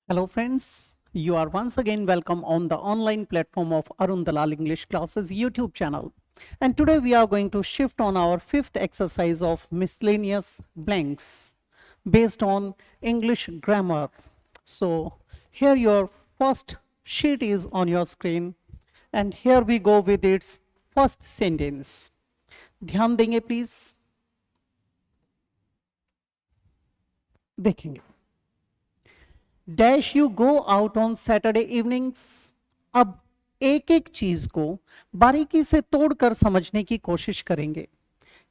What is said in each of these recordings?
Hello friends, you are once again welcome on the online platform of Arun Dalal English Classes YouTube channel. And today we are going to shift on our fifth exercise of miscellaneous blanks based on English grammar. So here your first sheet is on your screen and here we go with its first sentence. ध्यान देंगे please, देखेंगे. Dash you go out on Saturday evenings. अब एक एक चीज को बारीकी से तोड़कर समझने की कोशिश करेंगे.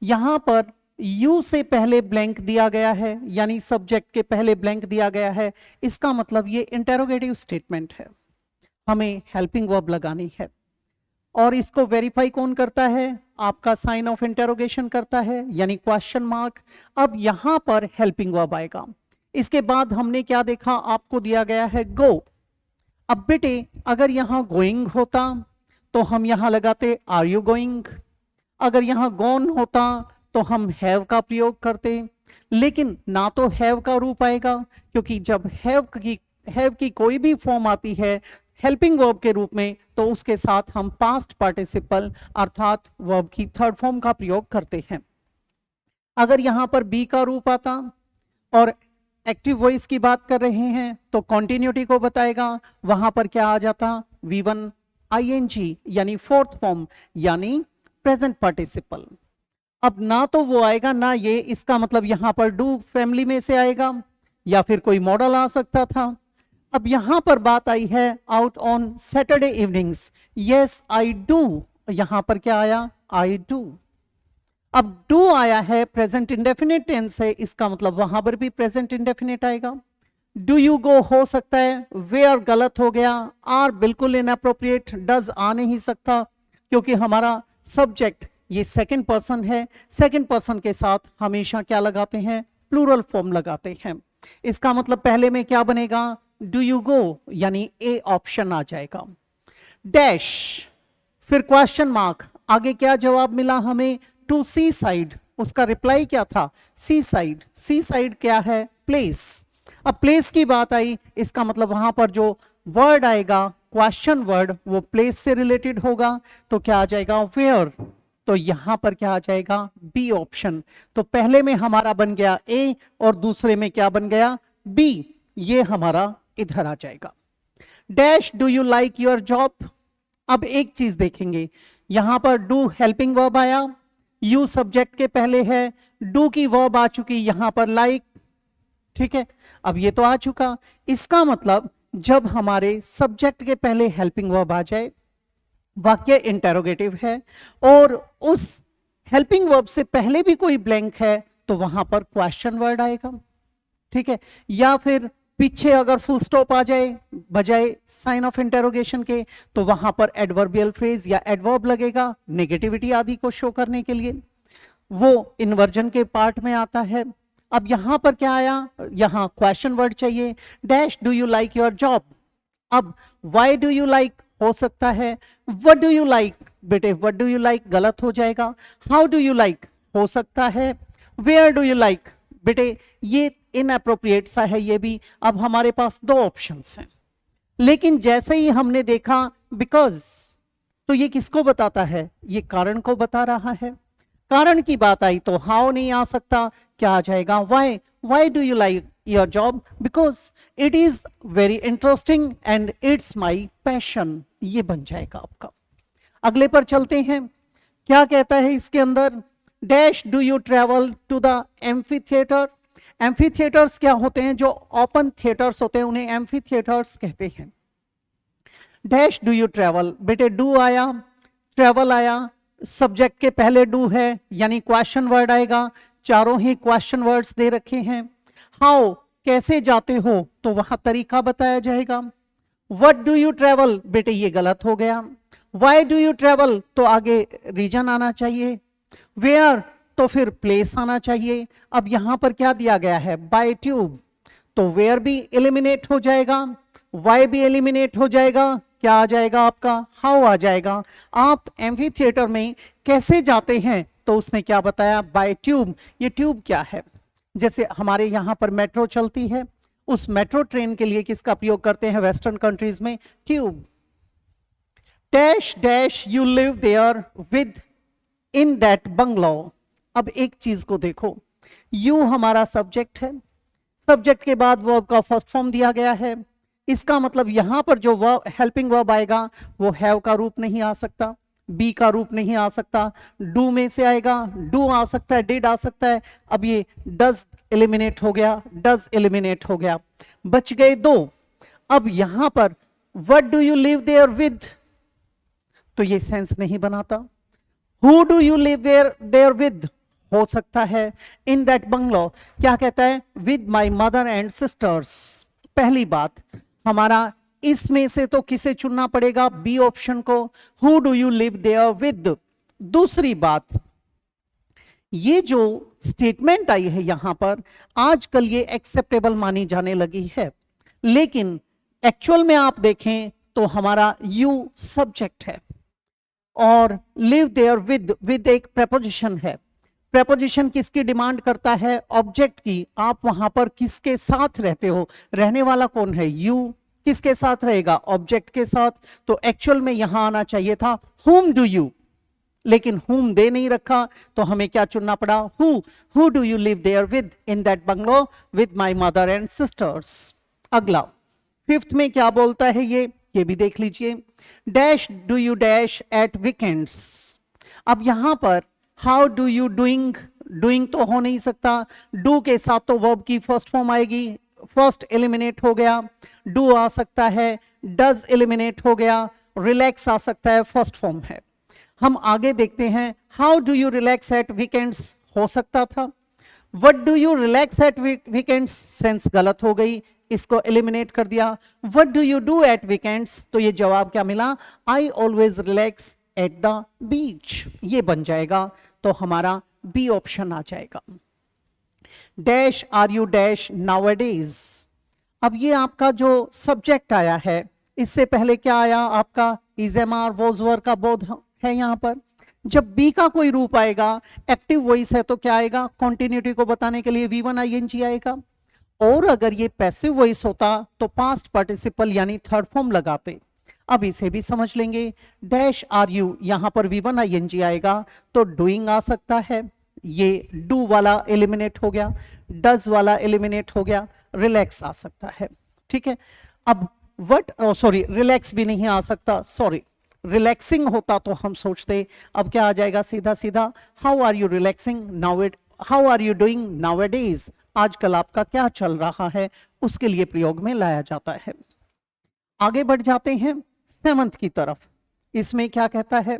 यहां पर यू से पहले ब्लैंक दिया गया है, यानी सब्जेक्ट के पहले ब्लैंक दिया गया है. इसका मतलब ये इंटेरोगेटिव स्टेटमेंट है, हमें हेल्पिंग वर्ब लगानी है. और इसको वेरीफाई कौन करता है? आपका साइन ऑफ इंटेरोगेशन करता है, यानी क्वेश्चन मार्क. अब यहां पर हेल्पिंग वर्ब आएगा. इसके बाद हमने क्या देखा? आपको दिया गया है गो. अब बेटे अगर यहां गोइंग होता तो हम यहां लगाते आर यू गोइंग. अगर यहां गोन होता तो हम हैव का प्रयोग करते. लेकिन ना तो हैव का रूप आएगा, क्योंकि जब हैव की कोई भी फॉर्म आती है हेल्पिंग वर्ब के रूप में तो उसके साथ हम पास्ट पार्टिसिपल अर्थात वर्ब की थर्ड फॉर्म का प्रयोग करते हैं. अगर यहां पर बी का रूप आता और एक्टिव वॉइस की बात कर रहे हैं तो कॉन्टिन्यूटी को बताएगा. वहां पर क्या आ जाता? V1 ING, यानी फोर्थ फॉर्म, यानी प्रेजेंट पार्टिसिपल. अब ना तो वो आएगा ना ये. इसका मतलब यहां पर डू फैमिली में से आएगा या फिर कोई मॉडल आ सकता था. अब यहां पर बात आई है out on Saturday evenings. Yes I do. यहां पर क्या आया? I do. अब डू आया है, प्रेजेंट इंडेफिनिट टेंस है, इसका मतलब वहां पर भी प्रेजेंट इंडेफिनिट आएगा. डू यू गो हो सकता है, वेयर गलत हो गया, आर बिल्कुल इनअप्रोप्रिएट, डज आ नहीं सकता क्योंकि हमारा सब्जेक्ट ये सेकंड पर्सन है. सेकंड पर्सन के साथ हमेशा क्या लगाते हैं? प्लूरल फॉर्म लगाते हैं. इसका मतलब पहले में क्या बनेगा? डू यू गो, यानी ए ऑप्शन आ जाएगा. डैश, फिर क्वेश्चन मार्क, आगे क्या जवाब मिला हमें? To seaside. उसका रिप्लाई क्या था? सी साइड. सी साइड क्या है? प्लेस. अब प्लेस की बात आई, इसका मतलब वहां पर जो वर्ड आएगा क्वेश्चन वर्ड वो प्लेस से रिलेटेड होगा. तो क्या आ जाएगा? वेयर. तो यहां पर क्या आ जाएगा? B option. तो पहले में हमारा बन गया ए और दूसरे में क्या बन गया? बी. ये हमारा इधर आ जाएगा. Dash do you like your job. अब एक चीज देखेंगे, यहां पर डू हेल्पिंग वर्ब आया, यू सब्जेक्ट के पहले है, डू की वर्ब आ चुकी यहां पर लाइक. ठीक है, अब ये तो आ चुका. इसका मतलब जब हमारे सब्जेक्ट के पहले हेल्पिंग वर्ब आ जाए, वाक्य इंटेरोगेटिव है और उस हेल्पिंग वर्ब से पहले भी कोई ब्लैंक है तो वहां पर क्वेश्चन वर्ड आएगा. ठीक है, या फिर पीछे अगर फुल स्टॉप आ जाए बजाय साइन ऑफ इंटेरोगेशन के तो वहां पर एडवर्बियल फ्रेज या एडवर्ब लगेगा नेगेटिविटी आदि को शो करने के लिए. वो इन्वर्जन के पार्ट में आता है. अब यहां पर क्या आया? यहां क्वेश्चन वर्ड चाहिए. Dash do you like your job. अब व्हाई डू यू लाइक हो सकता है, व्हाट डू यू लाइक. बेटे व्हाट डू यू लाइक गलत हो जाएगा. हाउ डू यू लाइक हो सकता है. वेयर डू यू लाइक, बेटे ये इनअप्रोप्रिएट सा है ये भी. अब हमारे पास दो ऑप्शंस हैं, लेकिन जैसे ही हमने देखा बिकॉज, तो ये किसको बताता है? ये कारण को बता रहा है. कारण की बात आई तो हाउ नहीं आ सकता. क्या आ जाएगा? Why. Why do you like your job? Because it is very interesting and it's my passion. ये बन जाएगा आपका. अगले पर चलते हैं. क्या कहता है इसके अंदर? Dash do you travel to the amphitheatre. Amphitheatres क्या होते हैं? जो ओपन थिएटर्स होते हैं उन्हें एम्फी थिएटर्स कहते हैं. डैश डू यू ट्रेवल, बेटे डू आया, ट्रेवल आया, सब्जेक्ट के पहले डू है यानी क्वेश्चन वर्ड आएगा. चारों ही क्वेश्चन वर्ड्स दे रखे हैं. हाउ कैसे जाते हो तो वहां तरीका बताया जाएगा. व्हाट डू यू ट्रेवल, बेटे ये गलत हो गया. व्हाई डू यू ट्रेवल तो आगे रीजन आना चाहिए. वेयर तो फिर प्लेस आना चाहिए. अब यहां पर क्या दिया गया है? By tube. तो वेयर भी एलिमिनेट हो जाएगा, वाई भी एलिमिनेट हो जाएगा. क्या आ जाएगा आपका? हाउ आ जाएगा. आप एम्फी थिएटर में कैसे जाते हैं तो उसने क्या बताया? Bye tube. ये ट्यूब क्या है? जैसे हमारे यहां पर मेट्रो चलती है उस मेट्रो ट्रेन के लिए किसका प्रयोग करते हैं वेस्टर्न कंट्रीज में? Tube. Dash dash you live there within that bungalow. अब एक चीज को देखो, यू हमारा सब्जेक्ट है, सब्जेक्ट के बाद वर्ब का फर्स्ट फॉर्म दिया गया है, इसका मतलब यहां पर जो वर्ब हेल्पिंग वर्ब आएगा वो हैव का रूप नहीं आ सकता, बी का रूप नहीं आ सकता, डू में से आएगा, डू आ सकता है, डिड आ सकता है। अब ये डज एलिमिनेट हो गया, डज एलिमिनेट हो गया, बच गए दो। अब यहां पर what do you live there with, तो ये सेंस नहीं बनाता। Who do you live there with हो सकता है, इन दैट बंगलो क्या कहता है? With my mother and sisters. पहली बात हमारा इसमें से तो किसे चुनना पड़ेगा? बी ऑप्शन को, who do you live there with. दूसरी बात, ये जो स्टेटमेंट आई है यहां पर आजकल ये एक्सेप्टेबल मानी जाने लगी है, लेकिन एक्चुअल में आप देखें तो हमारा यू सब्जेक्ट है और लिव देयर विद एक प्रेपोजिशन है। प्रेपोजिशन किसकी डिमांड करता है? ऑब्जेक्ट की। आप वहां पर किसके साथ रहते हो? रहने वाला कौन है? यू। किसके साथ रहेगा? ऑब्जेक्ट के साथ। तो एक्चुअल में यहां आना चाहिए था whom do you, लेकिन whom दे नहीं रखा, तो हमें क्या चुनना पड़ा? who do you live there with in that bungalow with my mother and sisters। अगला फिफ्थ में क्या बोलता है ये भी देख लीजिए। Dash do you dash at weekends. अब यहां पर how do you doing, doing तो हो नहीं सकता, डू के साथ तो वर्ब की फर्स्ट फॉर्म आएगी, फर्स्ट एलिमिनेट हो गया, डू आ सकता है, डज एलिमिनेट हो गया, रिलैक्स आ सकता है, फर्स्ट फॉर्म है। हम आगे देखते हैं, how do you relax at weekends हो सकता था, what do you relax at weekends sense गलत हो गई, इसको एलिमिनेट कर दिया। What do you do at weekends, तो ये जवाब क्या मिला? I always relax at the beach, ये बन जाएगा, तो हमारा बी ऑप्शन आ जाएगा। Dash are you dash nowadays. अब ये आपका जो सब्जेक्ट आया है, इससे पहले क्या आया आपका? Is am are was were का बोध है यहां पर। जब बी का कोई रूप आएगा, एक्टिव वॉइस है, तो क्या आएगा? कॉन्टिन्यूटी को बताने के लिए V1 ING आएगा। और अगर ये पैसिव वॉइस होता तो पास्ट पार्टिसिपल यानी थर्ड फॉर्म लगाते। अब इसे भी समझ लेंगे, डैश आर यू, यहां पर V1 ING आएगा तो डूइंग आ सकता है, ये डू वाला एलिमिनेट हो गया, डज वाला एलिमिनेट हो गया, रिलैक्स आ सकता है। ठीक है, अब व्हाट, सॉरी रिलैक्स भी नहीं आ सकता, सॉरी रिलैक्सिंग होता तो हम सोचते। अब क्या आ जाएगा? सीधा सीधा how are you relaxing now, how are you doing nowadays, आजकल आपका क्या चल रहा है, उसके लिए प्रयोग में लाया जाता है। आगे बढ़ जाते हैं सेवंथ की तरफ। इसमें क्या कहता है?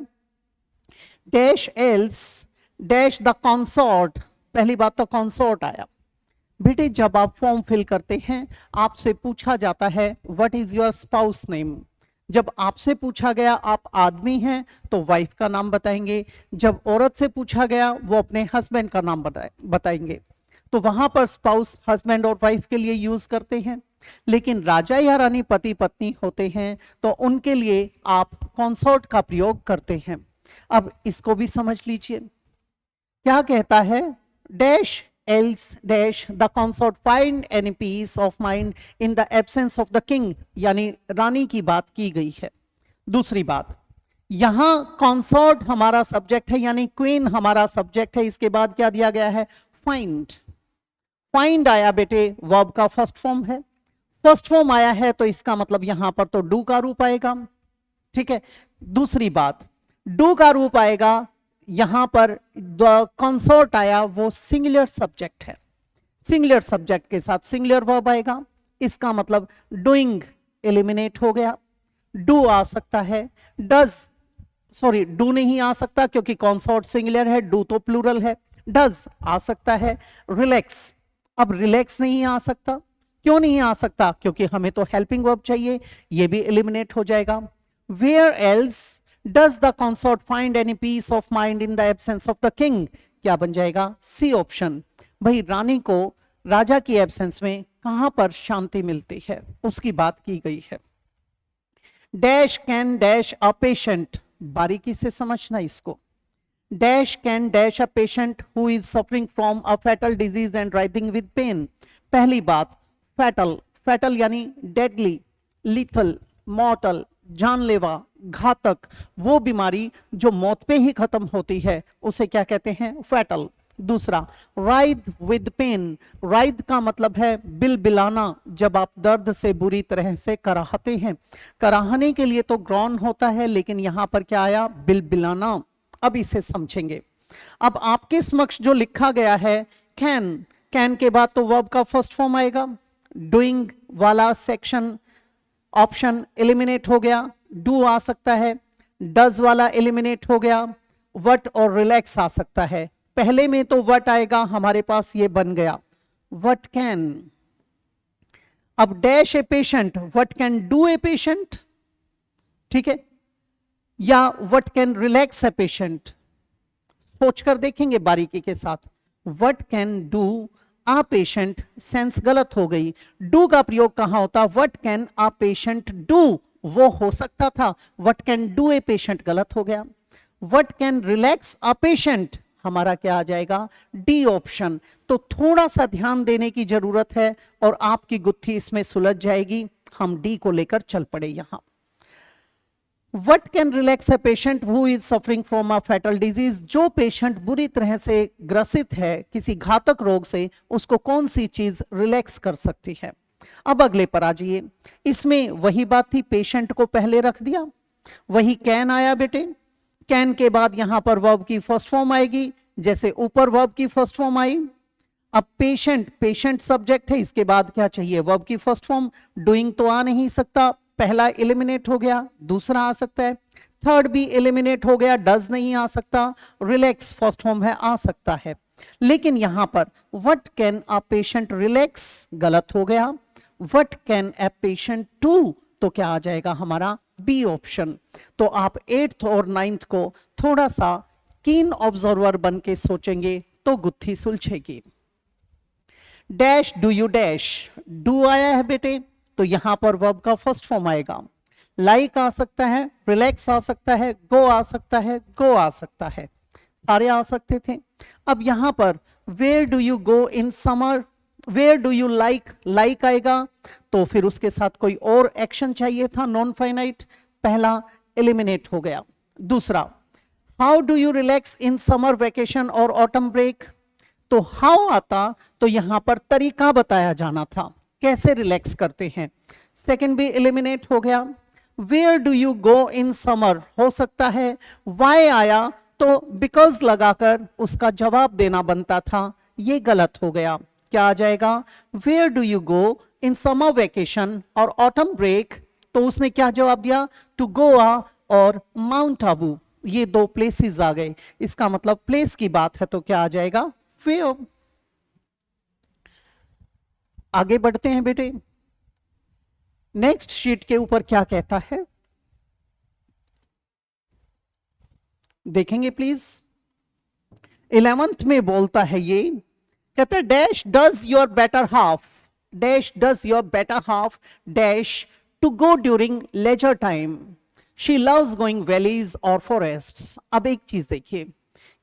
Dash else dash the consort. पहली बात तो कंसोर्ट आया। बेटे जब आप फॉर्म फिल करते हैं आपसे पूछा जाता है what is your spouse name. जब आपसे पूछा गया आप आदमी हैं तो वाइफ का नाम बताएंगे, जब औरत से पूछा गया वो अपने हस्बैंड का नाम बताएंगे। तो वहां पर स्पाउस हस्बैंड और वाइफ के लिए यूज करते हैं, लेकिन राजा या रानी पति पत्नी होते हैं तो उनके लिए आप कंसोर्ट का प्रयोग करते हैं। अब इसको भी समझ लीजिए, क्या कहता है? Dash else dash the consort find any peace of mind in the absence of the king, यानी रानी की बात की गई है। दूसरी बात, यहां consort हमारा सब्जेक्ट है यानी क्वीन हमारा सब्जेक्ट है, इसके बाद क्या दिया गया है? फाइंड। फाइंड आया बेटे, वर्ब का फर्स्ट फॉर्म है, फर्स्ट फॉर्म आया है तो इसका मतलब यहां पर तो डू का रूप आएगा। ठीक है, दूसरी बात, डू का रूप आएगा, यहां पर द कंसोर्ट आया वो सिंगुलर सब्जेक्ट है, सिंगुलर सब्जेक्ट के साथ सिंगुलर वर्ब आएगा, इसका मतलब डूइंग एलिमिनेट हो गया, डू आ सकता है, डज, सॉरी डू नहीं आ सकता क्योंकि कंसोर्ट सिंगुलर है, डू तो प्लूरल है, डज आ सकता है, रिलैक्स, अब रिलैक्स नहीं आ सकता, क्यों नहीं आ सकता? क्योंकि हमें तो हेल्पिंग वर्ब चाहिए, ये भी एलिमिनेट हो जाएगा। Where else does the consort find any peace of mind in the absence of the king, क्या बन जाएगा? C option. भाई रानी को राजा की एब्सेंस में कहां पर शांति मिलती है उसकी बात की गई है। Dash can dash a patient, बारीकी से समझना इसको। Dash can dash a patient who is suffering from a fatal disease and writhing with pain. पहली बात, फैटल, फैटल यानी डेडली, लिथल, मॉर्टल, जानलेवा, घातक, वो बीमारी जो मौत पे ही खत्म होती है उसे क्या कहते हैं? फैटल। दूसरा, राइद विद पेन, राइद का मतलब है बिलबिलाना, जब आप दर्द से बुरी तरह से कराहते हैं। कराहने के लिए तो ग्रॉन होता है, लेकिन यहां पर क्या आया? बिलबिलाना। अब इसे समझेंगे। अब आपके समक्ष जो लिखा गया है कैन, कैन के बाद तो वर्ब का फर्स्ट फॉर्म आएगा, डूइंग वाला सेक्शन ऑप्शन एलिमिनेट हो गया, डू आ सकता है, डज वाला एलिमिनेट हो गया, वट और रिलैक्स आ सकता है। पहले में तो वट आएगा, हमारे पास ये बन गया वट कैन। अब dash a patient, what can do a patient, ठीक है, या what can relax a patient. सोचकर देखेंगे बारीकी के साथ। What can do a patient, सेंस गलत हो गई। डू का प्रयोग कहां होता? What can a patient do, वो हो सकता था, what can do a patient गलत हो गया। What can relax a patient, हमारा क्या आ जाएगा? D option. तो थोड़ा सा ध्यान देने की जरूरत है और आपकी गुत्थी इसमें सुलझ जाएगी। हम डी को लेकर चल पड़े यहां। What can relax a patient who is suffering from a fatal disease, जो पेशेंट बुरी तरह से ग्रसित है किसी घातक रोग से, उसको कौन सी चीज रिलैक्स कर सकती है? अब अगले पर आ जाइए। इसमें वही बात थी, पेशेंट को पहले रख दिया, वही कैन आया बेटे। कैन के बाद यहां पर वर्ब की फर्स्ट फॉर्म आएगी, जैसे ऊपर वर्ब की फर्स्ट फॉर्म आई। अब पेशेंट, पेशेंट सब्जेक्ट है, इसके बाद क्या चाहिए? वर्ब की फर्स्ट फॉर्म। डूइंग तो आ नहीं सकता, पहला एलिमिनेट हो गया, दूसरा आ सकता है। थर्ड भी एलिमिनेट हो गया, डज नहीं आ सकता। रिलैक्स फर्स्ट फॉर्म है, आ सकता है। लेकिन यहां पर what can a patient relax गलत हो गया। What can a patient do, तो क्या आ जाएगा हमारा? B option. तो आप 8th और 9th को थोड़ा सा कीन ऑब्जर्वर बन के सोचेंगे तो गुत्थी सुलझेगी। Dash do you dash, do आया है बेटे, तो यहां पर वर्ब का फर्स्ट फॉर्म आएगा। लाइक आ सकता है, रिलैक्स आ सकता है, गो आ सकता है, गो आ सकता है, सारे आ सकते थे। अब यहां पर where do you go in summer, where do you like, like आएगा, तो फिर उसके साथ कोई और एक्शन चाहिए था, नॉन फाइनाइट, पहला एलिमिनेट हो गया। दूसरा, how do you relax in summer vacation और ऑटम ब्रेक, तो हाउ आता तो यहां पर तरीका बताया जाना था, कैसे रिलैक्स करते हैं। सेकंड भी एलिमिनेट हो गया। Where do you go in summer, हो सकता है वाई आया तो बिकॉज लगाकर उसका जवाब देना बनता था, ये गलत हो गया। क्या आ जाएगा? Where do you go in summer vacation और ऑटम ब्रेक, तो उसने क्या जवाब दिया? टू गोवा और माउंट आबू, ये दो प्लेसेस आ गए। इसका मतलब प्लेस की बात है, तो क्या आ जाएगा? वेयर। आगे बढ़ते हैं बेटे। नेक्स्ट शीट के ऊपर क्या कहता है देखेंगे प्लीज। 11th में बोलता है, ये कहता है dash does your better half, dash does your better half dash to go during leisure time, she loves going valleys और फॉरेस्ट्स। अब एक चीज देखिए,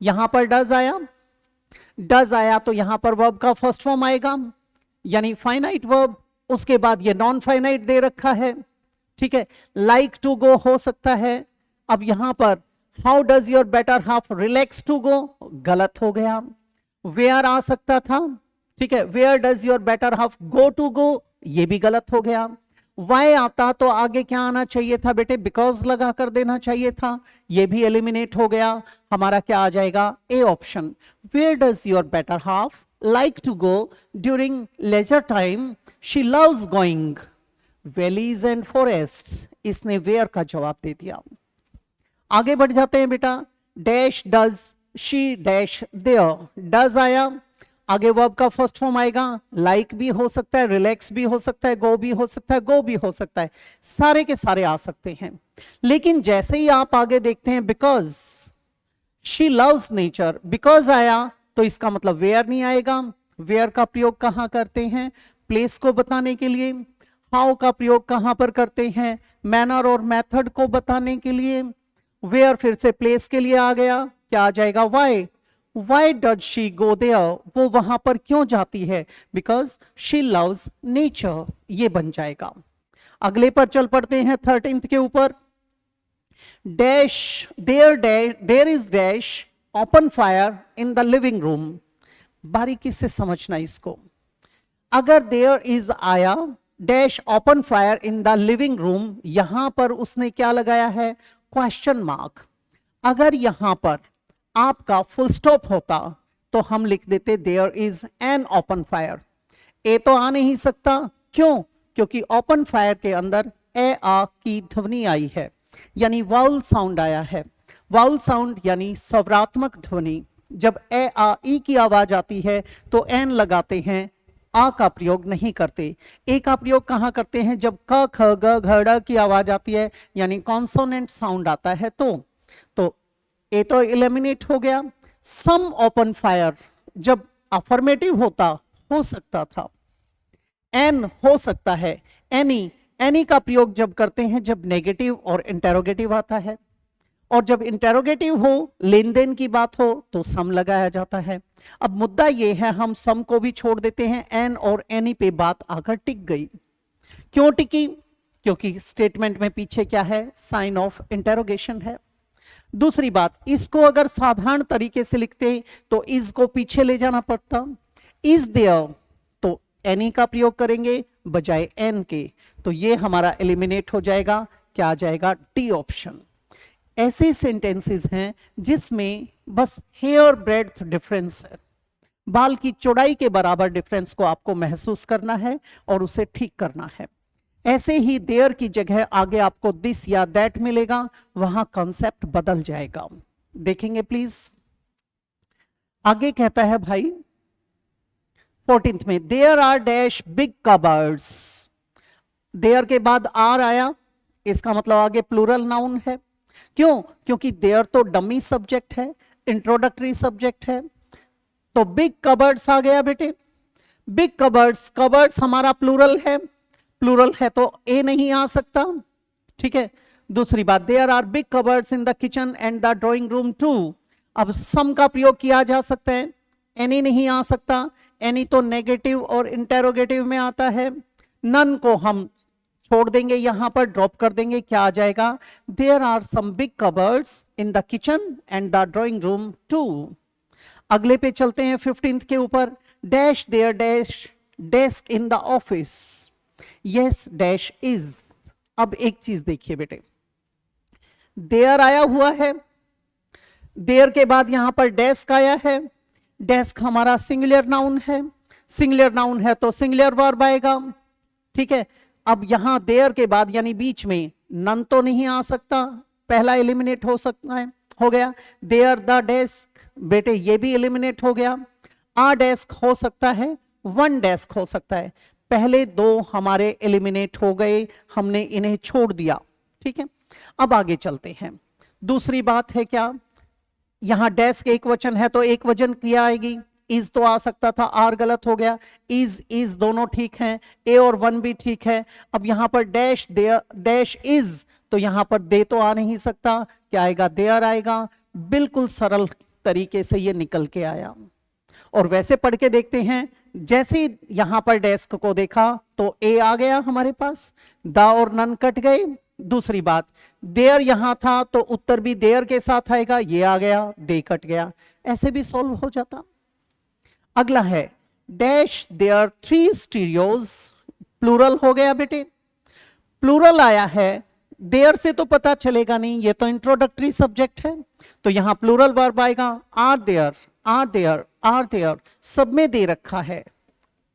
यहां पर डज आया, डज आया तो यहां पर वर्ब का फर्स्ट फॉर्म आएगा, यानी फाइनाइट वर्ब, उसके बाद ये नॉन फाइनाइट दे रखा है, ठीक है। लाइक टू गो हो सकता है। अब यहां पर how does your better half relax to go, गलत हो गया। वेयर आ सकता था, ठीक है, where does your better half go to go, ये भी गलत हो गया। वाई आता तो आगे क्या आना चाहिए था बेटे? बिकॉज लगा कर देना चाहिए था, ये भी एलिमिनेट हो गया। हमारा क्या आ जाएगा? A option. Where does your better half like to go during leisure time, she loves going valleys and forests, इसने where का जवाब दे दिया। आगे बढ़ जाते हैं बेटा। Dash does she dash there, does आया, आगे वर्ब का फर्स्ट फॉर्म आएगा। लाइक भी हो सकता है, रिलैक्स भी हो सकता है, गो भी हो सकता है, गो भी हो सकता है, सारे के सारे आ सकते हैं। लेकिन जैसे ही आप आगे देखते हैं because she loves nature, because आया तो इसका मतलब वेयर नहीं आएगा। वेयर का प्रयोग कहां करते हैं? प्लेस को बताने के लिए। हाउ का प्रयोग कहां पर करते हैं? मैनर और मेथड को बताने के लिए। वेयर फिर से प्लेस के लिए आ गया, क्या आ जाएगा? Why. Why does she go there, वो वहां पर क्यों जाती है, बिकॉज शी लव्स नेचर, ये बन जाएगा। अगले पर चल पड़ते हैं 13th के ऊपर। Dash there is dash open fire in the living room. बारीकी से समझना इसको। अगर देयर इज आया dash open fire in the living room, यहां पर उसने क्या लगाया है, क्वेश्चन मार्क। अगर यहां पर आपका फुल स्टॉप होता तो हम लिख देते there is an open fire. A तो आ नहीं सकता, क्यों, क्योंकि ओपन फायर के अंदर ए आ की ध्वनि आई है, यानी वाउल साउंड आया है। वाउल साउंड यानी स्वरात्मक ध्वनि। जब ए आ ई की आवाज आती है तो एन लगाते हैं, आ का प्रयोग नहीं करते। ए का प्रयोग कहां करते हैं, जब क ख ग घ ड़ की आवाज आती है, यानी कॉन्सोनेंट साउंड आता है तो ए तो एलिमिनेट हो गया। सम ओपन फायर जब अफर्मेटिव होता, हो सकता था। एन हो सकता है। एनी का प्रयोग जब करते हैं जब नेगेटिव और इंटेरोगेटिव आता है, और जब इंटेरोगेटिव हो, लेन देन की बात हो, तो सम लगाया जाता है। अब मुद्दा यह है, हम सम को भी छोड़ देते हैं, एन और एनी पे बात आकर टिक गई। क्यों टिकी, क्योंकि स्टेटमेंट में पीछे क्या है, साइन ऑफ इंटेरोगेशन है। दूसरी बात, इसको अगर साधारण तरीके से लिखते तो इज को पीछे ले जाना पड़ता। इज देयर तो एनी का प्रयोग करेंगे बजाय एन के, तो ये हमारा एलिमिनेट हो जाएगा। क्या आ जाएगा, डी ऑप्शन। ऐसे सेंटेंसेस हैं जिसमें बस हेयर ब्रेड्थ डिफरेंस है, बाल की चौड़ाई के बराबर डिफरेंस को आपको महसूस करना है और उसे ठीक करना है। ऐसे ही देयर की जगह आगे आपको दिस या दैट मिलेगा, वहां कॉन्सेप्ट बदल जाएगा। देखेंगे प्लीज। आगे कहता है भाई 14th में, there are dash big cupboards. There के बाद आर आया, इसका मतलब आगे प्लूरल नाउन है। क्यों, क्योंकि देयर तो डमी सब्जेक्ट है, इंट्रोडक्टरी सब्जेक्ट है, तो बिग कबर्ड्स आ गया बेटे। बिग कबर्ड्स, कबर्ड्स हमारा प्लूरल है तो ए नहीं आ सकता, ठीक है। दूसरी बात, there are big cupboards in the kitchen and the drawing room too. अब सम का प्रयोग किया जा सकता है, एनी नहीं आ सकता, एनी तो नेगेटिव और इंटेरोगेटिव में आता है। नन को हम छोड़ देंगे, यहां पर ड्रॉप कर देंगे, क्या आ जाएगा, there are some big cupboards in the kitchen and the drawing room too. अगले पे चलते हैं 15th के ऊपर, dash there dash desk in the office. Yes dash is. अब एक चीज देखिए बेटे, देयर आया हुआ है, देयर के बाद यहां पर डेस्क आया है। डेस्क हमारा सिंगुलर नाउन है, सिंगुलर नाउन है तो सिंगुलर वर्ब आएगा, ठीक है। अब यहां देयर के बाद यानी बीच में नन तो नहीं आ सकता, पहला एलिमिनेट हो सकता है, हो गया। देयर द डेस्क, बेटे ये भी एलिमिनेट हो गया। आ डेस्क हो सकता है, वन डेस्क हो सकता है, पहले दो हमारे एलिमिनेट हो गए, हमने इन्हें छोड़ दिया, ठीक है। अब आगे चलते हैं। दूसरी बात है क्या, यहां डेस्क एक वचन है तो एक वचन क्रिया आएगी। इज तो आ सकता था, आर गलत हो गया। इज दोनों ठीक हैं, ए और वन भी ठीक है। अब यहां पर डैश डैश इज, तो यहां पर दे तो आ नहीं सकता, क्या आएगा, देयर आएगा। बिल्कुल सरल तरीके से ये निकल के आया। और वैसे पढ़ के देखते हैं, जैसे ही यहां पर डेस्क को देखा तो ए आ गया हमारे पास, द और नन कट गए। दूसरी बात, देयर यहां था तो उत्तर भी देयर के साथ आएगा, ये आ गया, दे कट गया, ऐसे भी सॉल्व हो जाता। अगला है डैश देयर 3 स्टीरियोज, प्लूरल हो गया बेटे। प्लूरल आया है, देयर से तो पता चलेगा नहीं, ये तो इंट्रोडक्टरी सब्जेक्ट है, तो यहां प्लूरल वर्ब आएगा। Are there, are there, are there, सब में दे रखा है,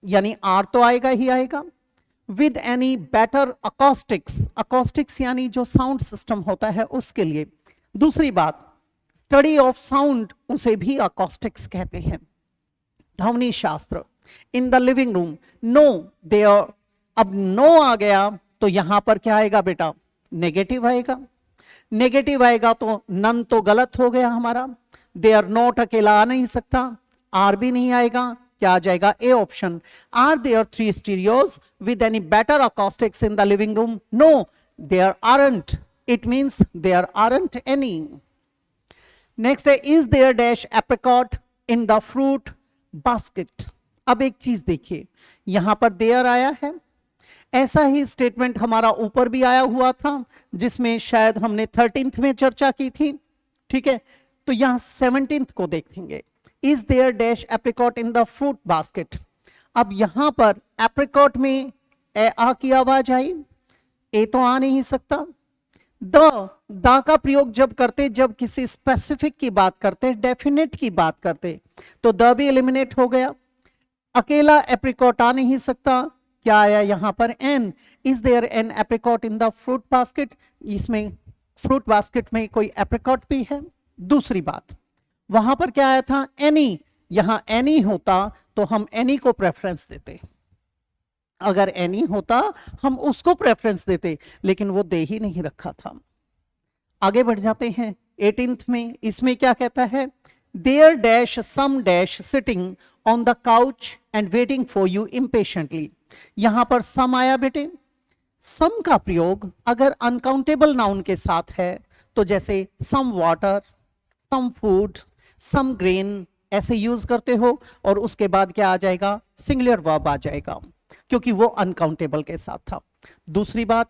यानी आर तो आएगा ही आएगा। With any better acoustics, acoustics यानी जो साउंड सिस्टम होता है उसके लिए। दूसरी बात, स्टडी ऑफ साउंड, उसे भी अकॉस्टिक्स कहते हैं, ध्वनि शास्त्र। In the living room, no there, अब नो आ गया तो यहां पर क्या आएगा बेटा, नेगेटिव आएगा। नेगेटिव आएगा तो नन तो गलत हो गया हमारा, देयर नॉट अकेला आ नहीं सकता, आर भी नहीं आएगा, क्या आ जाएगा, A option. Are there 3 stereos with any better acoustics in the living room, no there aren't, it means there aren't any. Next है, is there dash apricot in the fruit basket. अब एक चीज देखिए, यहां पर देयर आया है, ऐसा ही स्टेटमेंट हमारा ऊपर भी आया हुआ था जिसमें शायद हमने 13th में चर्चा की थी, ठीक है। तो यहां 17th को देखेंगे, is there dash apricot in the fruit basket. अब यहां पर एप्रिकॉट में आ की आवाज आई, ए तो आ नहीं सकता। द का प्रयोग जब करते, जब किसी स्पेसिफिक की बात करते, डेफिनेट की बात करते, तो द भी एलिमिनेट हो गया। अकेला एप्रिकॉट आ नहीं सकता, क्या आया यहां पर an, is there an apricot in the fruit basket, इसमें फ्रूट बास्केट में कोई एप्रिकॉट भी है। दूसरी बात, वहां पर क्या आया था, एनी, यहां एनी होता तो हम एनी को प्रेफरेंस देते, अगर एनी होता हम उसको प्रेफरेंस देते, लेकिन वो दे ही नहीं रखा था। आगे बढ़ जाते हैं 18th में, इसमें क्या कहता है, there dash some dash sitting on the couch and waiting for you impatiently. यहां पर सम आया बेटे, सम का प्रयोग अगर अनकाउंटेबल नाउन के साथ है तो जैसे सम वाटर, सम फूड, सम ग्रेन ऐसे यूज करते हो, और उसके बाद क्या आ जाएगा, सिंगुलर वर्ब आ जाएगा, क्योंकि वो अनकाउंटेबल के साथ था। दूसरी बात,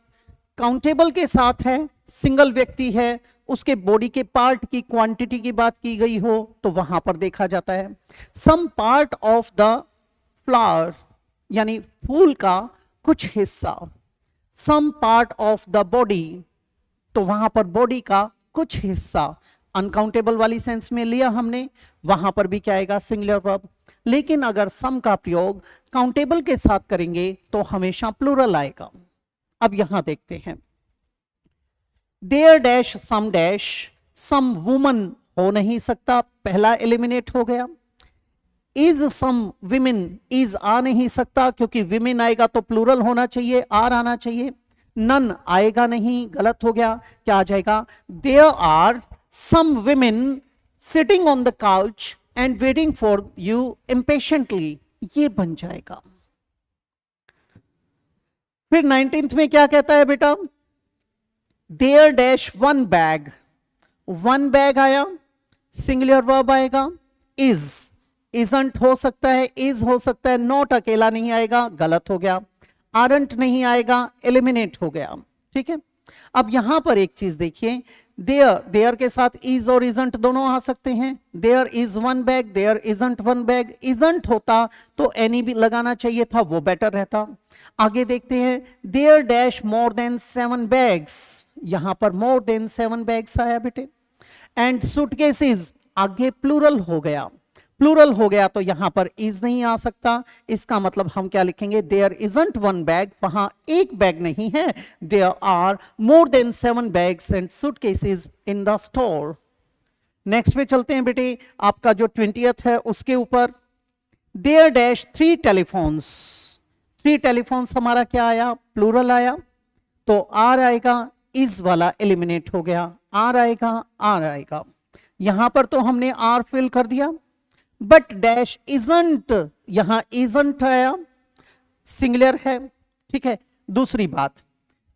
काउंटेबल के साथ है, सिंगल व्यक्ति है, उसके बॉडी के पार्ट की क्वांटिटी की बात की गई हो तो वहां पर देखा जाता है। Some part of the flower, यानी फूल का कुछ हिस्सा, some part of the body, तो वहां पर बॉडी का कुछ हिस्सा अनकाउंटेबल वाली सेंस में लिया हमने, वहां पर भी क्या आएगा, सिंगुलर वर्ब। लेकिन अगर सम का प्रयोग काउंटेबल के साथ करेंगे तो हमेशा प्लूरल आएगा। अब यहां देखते हैं, there dash some dash, some woman हो नहीं सकता, पहला एलिमिनेट हो गया। इज सम विमेन, इज आ नहीं सकता क्योंकि विमेन आएगा तो प्लूरल होना चाहिए, आर आना चाहिए। नन आएगा नहीं, गलत हो गया, क्या आ जाएगा, there are some women sitting on the couch and waiting for you impatiently, ये बन जाएगा। फिर 19th में क्या कहता है बेटा, there dash one bag, one bag आया, सिंगुलर वर्ब आएगा। इज, इजंट हो सकता है, इज हो सकता है, नॉट अकेला नहीं आएगा, गलत हो गया। आरंट नहीं आएगा, एलिमिनेट हो गया, ठीक है। अब यहां पर एक चीज देखिए, देयर, देयर के साथ इज और इजंट दोनों आ सकते हैं। There is one bag, there isn't one bag, isn't होता तो एनी भी लगाना चाहिए था, वो बेटर रहता। आगे देखते हैं, there dash more than 7 bags, यहां पर मोर देन 7 बैग्स आया बेटे। एंड सूटकेसेस, आगे प्लूरल हो गया, प्लूरल हो गया तो यहां पर इज नहीं आ सकता, इसका मतलब हम क्या लिखेंगे, देयर इजंट वन बैग, वहां एक बैग नहीं है, there are more than 7 bags and suitcases in the store. Next पे चलते हैं बेटे, आपका जो 20th है उसके ऊपर, देयर डैश 3 टेलीफोन्स, 3 टेलीफोन्स हमारा क्या आया, प्लूरल आया, तो आर आएगा, इज वाला एलिमिनेट हो गया, आर आएगा, आर आएगा। यहां पर तो हमने आर फिल कर दिया, बट डैश इजंट, यहां इजंट आया, सिंगुलर है, ठीक है। दूसरी बात,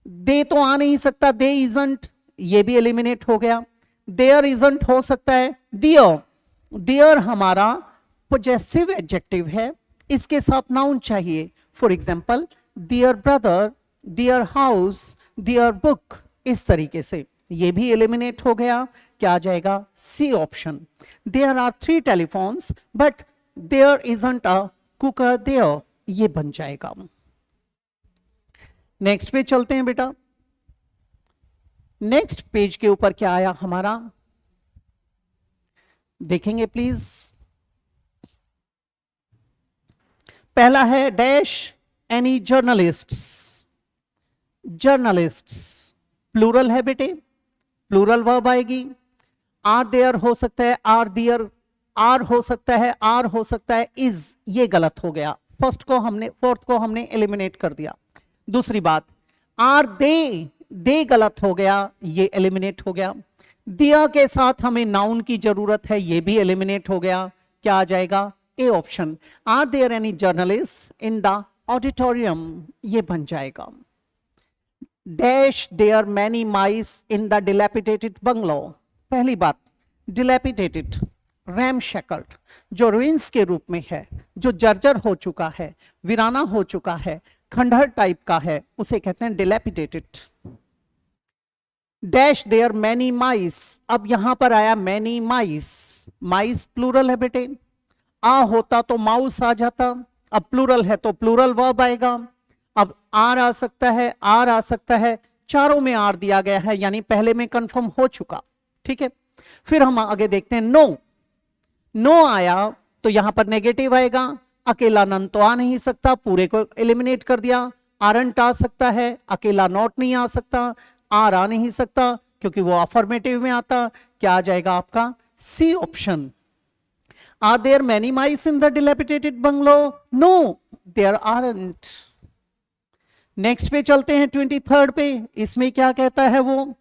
दे तो आ नहीं सकता, दे इजंट, ये भी एलिमिनेट हो गया। देयर इजंट हो सकता है, डियर, डियर हमारा पोजेसिव एडजेक्टिव है, इसके साथ नाउन चाहिए, for example dear brother, dear house, dear book, इस तरीके से, ये भी एलिमिनेट हो गया, क्या आ जाएगा, C option. There are 3 telephones but there isn't a cooker there, ये बन जाएगा। नेक्स्ट पे चलते हैं बेटा, नेक्स्ट पेज के ऊपर क्या आया हमारा, देखेंगे प्लीज। पहला है dash any journalists, journalists plural है बेटे, प्लूरल वर्ब आएगी। आर देयर हो सकता है, आर दियर, आर हो सकता है, आर हो सकता है, इज, ये गलत हो गया, फर्स्ट को हमने, फोर्थ को हमने एलिमिनेट कर दिया। दूसरी बात, आर दे गलत हो गया, ये एलिमिनेट हो गया। दिया के साथ हमें नाउन की जरूरत है, ये भी एलिमिनेट हो गया, क्या आ जाएगा, A option. Are there any journalist in the auditorium, ये बन जाएगा। Dash there many mice in the dilapidated bungalow, पहली बात डिलैपिडेटेड रैमशैकल्ड, जो रुइंस के रूप में है, जो जर्जर हो चुका है, वीराना हो चुका है, खंडहर टाइप का है, उसे कहते हैं डिलैपिडेटेड। डैश देयर मैनी माइस, अब यहां पर आया मैनी माइस, माइस प्लूरल है बेटे, आ होता तो माउस आ जाता, अब प्लूरल है तो प्लूरल वर्ब आएगा। अब आर आ सकता है, आर आ सकता है, चारों में आर दिया गया है, यानी पहले में कंफर्म हो चुका। ठीक है, फिर हम आगे देखते हैं नो। नो आया तो यहां पर नेगेटिव आएगा, अकेला नन तो आ नहीं सकता, पूरे को एलिमिनेट कर दिया। आरंट आ सकता है, अकेला नॉट नहीं आ सकता, आर आ नहीं सकता क्योंकि वो अफर्मेटिव में आता। क्या आ जाएगा आपका C option. Are there many mice in the dilapidated bungalow? No, there aren't. Next पे चलते हैं 23rd पे, इसमें क्या कहता है वो,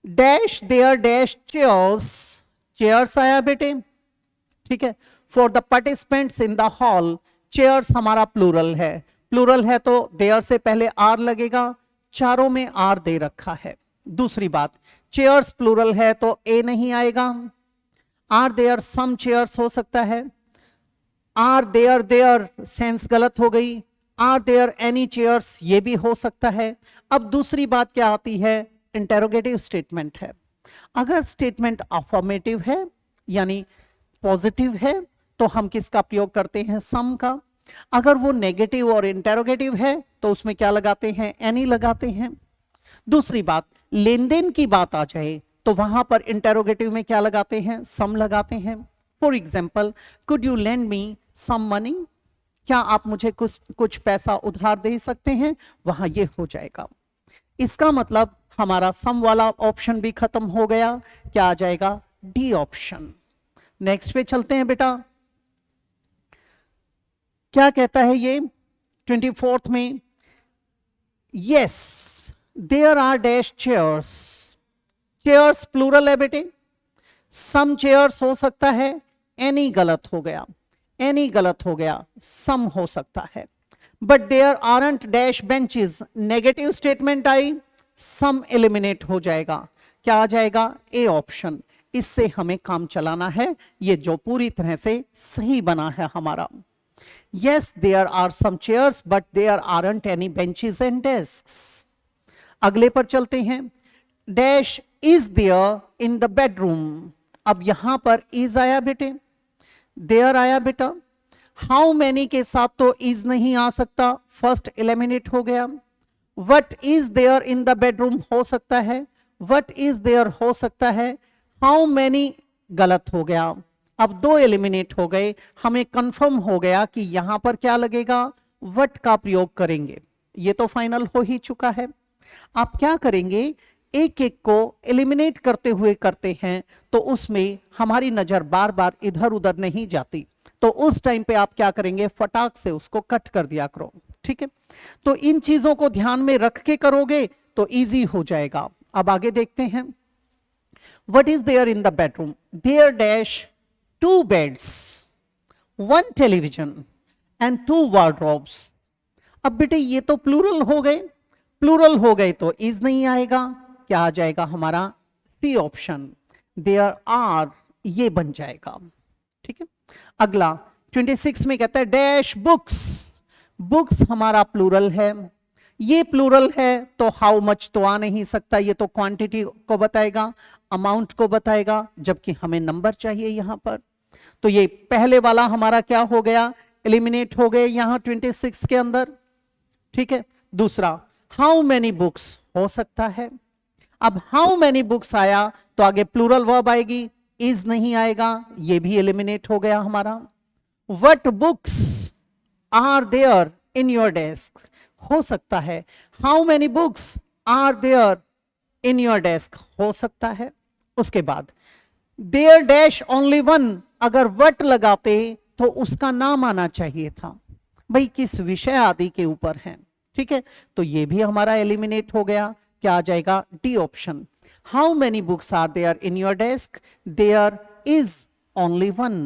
dash there dash chairs, chairs आया बेटे, ठीक है, for the participants in the hall, chairs हमारा प्लूरल है, प्लूरल है तो देयर से पहले आर लगेगा, चारों में आर दे रखा है। दूसरी बात, चेयर्स प्लूरल है तो ए नहीं आएगा, आर देयर सम चेयर्स हो सकता है, आर देयर देयर सेंस गलत हो गई, आर देयर एनी चेयर्स ये भी हो सकता है। अब दूसरी बात क्या आती है, इंटेरोगेटिव स्टेटमेंट है। अगर स्टेटमेंट अफर्मेटिव है यानी पॉजिटिव है तो हम किसका प्रयोग करते हैं, सम का। अगर वो नेगेटिव और इंटेरोगेटिव है तो उसमें क्या लगाते हैं, एनी लगाते हैं। दूसरी बात, लेन देन की बात आ जाए तो वहां पर इंटेरोगेटिव में क्या लगाते हैं, सम लगाते हैं। For example, could you lend me some money, क्या आप मुझे कुछ पैसा उधार दे सकते हैं, वहां ये हो जाएगा। इसका मतलब हमारा सम वाला ऑप्शन भी खत्म हो गया, क्या आ जाएगा, डी ऑप्शन। नेक्स्ट पे चलते हैं बेटा, क्या कहता है ये 24th में, yes there are dash chairs, chairs plural है बेटे, सम चेयर्स हो सकता है, एनी गलत हो गया, एनी गलत हो गया, सम हो सकता है। But there aren't dash benches, negative statement आई, सम एलिमिनेट हो जाएगा, क्या आ जाएगा, ए ऑप्शन। इससे हमें काम चलाना है, ये जो पूरी तरह से सही बना है हमारा। Yes, there are some chairs, but there aren't any benches and desks. अगले पर चलते हैं, dash is there in the bedroom, अब यहां पर is आया बेटे, there आया बेटा, how many के साथ तो is नहीं आ सकता, फर्स्ट एलिमिनेट हो गया। what is there in the bedroom हो सकता है, what is there हो सकता है, how many गलत हो गया। अब दो एलिमिनेट हो गए, हमें कंफर्म हो गया कि यहां पर क्या लगेगा, वट का प्रयोग करेंगे। ये तो फाइनल हो ही चुका है। आप क्या करेंगे, एक एक को एलिमिनेट करते हुए करते हैं तो उसमें हमारी नजर बार बार इधर उधर नहीं जाती, तो उस टाइम पे आप क्या करेंगे, फटाक से उसको कट कर दिया करो। ठीक है, तो इन चीजों को ध्यान में रख के करोगे तो इजी हो जाएगा। अब आगे देखते हैं, what is there in the bedroom, there dash two beds, one television and two wardrobes। अब बेटे ये तो प्लूरल हो गए, प्लूरल हो गए तो इज नहीं आएगा, क्या आ जाएगा हमारा, सी ऑप्शन, देयर आर, ये बन जाएगा। ठीक है, अगला 26 में कहता है डैश बुक्स, बुक्स हमारा प्लूरल है, ये प्लूरल है तो हाउ मच तो आ नहीं सकता, ये तो क्वांटिटी को बताएगा, अमाउंट को बताएगा, जबकि हमें नंबर चाहिए यहां पर। तो ये पहले वाला हमारा क्या हो गया, एलिमिनेट हो गए यहां 26 के अंदर। ठीक है, दूसरा हाउ मेनी बुक्स हो सकता है, अब हाउ मेनी बुक्स आया तो आगे प्लूरल वर्ब आएगी, इज नहीं आएगा, ये भी एलिमिनेट हो गया हमारा। What books are there in your desk हो सकता है, how many books are there in your desk हो सकता है। उसके बाद देयर डैश ओनली वन, अगर वट लगाते तो उसका नाम आना चाहिए था, भाई किस विषय आदि के ऊपर है। ठीक है, तो ये भी हमारा एलिमिनेट हो गया, क्या आ जाएगा, D option. How many books are there in your desk, there is only one,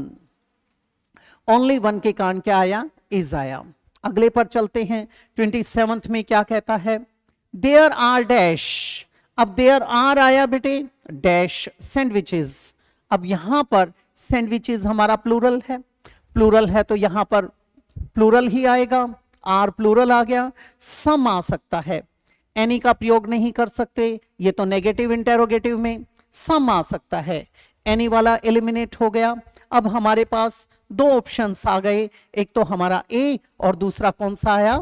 only one के कारण क्या आया, इज आया। अगले पर चलते हैं, 27th में क्या कहता है, देयर आर डैश, अब देयर आर आया बेटे, डैश सैंडविचेस, अब यहां पर सैंडविचेस हमारा प्लूरल है तो यहां पर प्लूरल ही आएगा, आर प्लूरल आ गया, सम आ सकता है, एनी का प्रयोग नहीं कर सकते, ये तो नेगेटिव इंटेरोगेटिव में सम आ सकता है, एनी वाला एलिमिनेट हो गया। अब हमारे पास दो ऑप्शंस आ गए, एक तो हमारा ए और दूसरा कौन सा आया,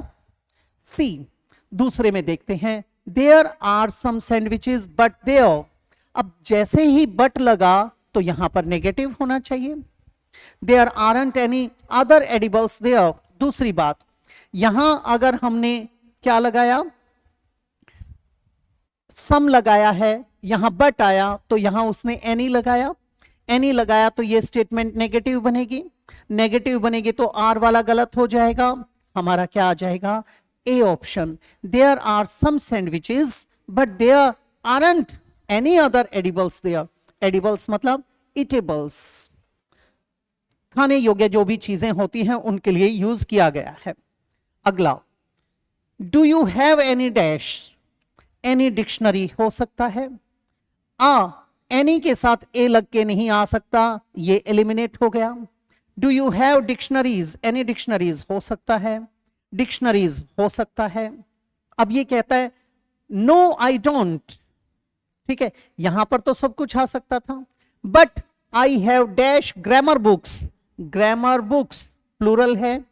सी। दूसरे में देखते हैं, there are some sandwiches but there. अब जैसे ही बट लगा तो यहां पर नेगेटिव होना चाहिए, there aren't any other edibles there. दूसरी बात, यहां अगर हमने क्या लगाया, सम लगाया है, यहां बट आया तो यहां उसने एनी लगाया, एनी लगाया तो ये स्टेटमेंट नेगेटिव बनेगी, नेगेटिव बनेगी तो आर वाला गलत हो जाएगा, हमारा क्या आ जाएगा, A option. There are some sandwiches but there aren't any other edibles there. Edibles मतलब ईटेबल्स, खाने योग्य जो भी चीजें होती हैं उनके लिए यूज किया गया है। अगला, do you have any dash, any dictionary हो सकता है, एनी के साथ ए लग के नहीं आ सकता, ये एलिमिनेट हो गया। Do you have dictionaries, any dictionaries हो सकता है, डिक्शनरीज हो सकता है। अब ये कहता है नो आई डोंट, ठीक है, यहां पर तो सब कुछ आ सकता था, but I have dash grammar books, grammar books plural है,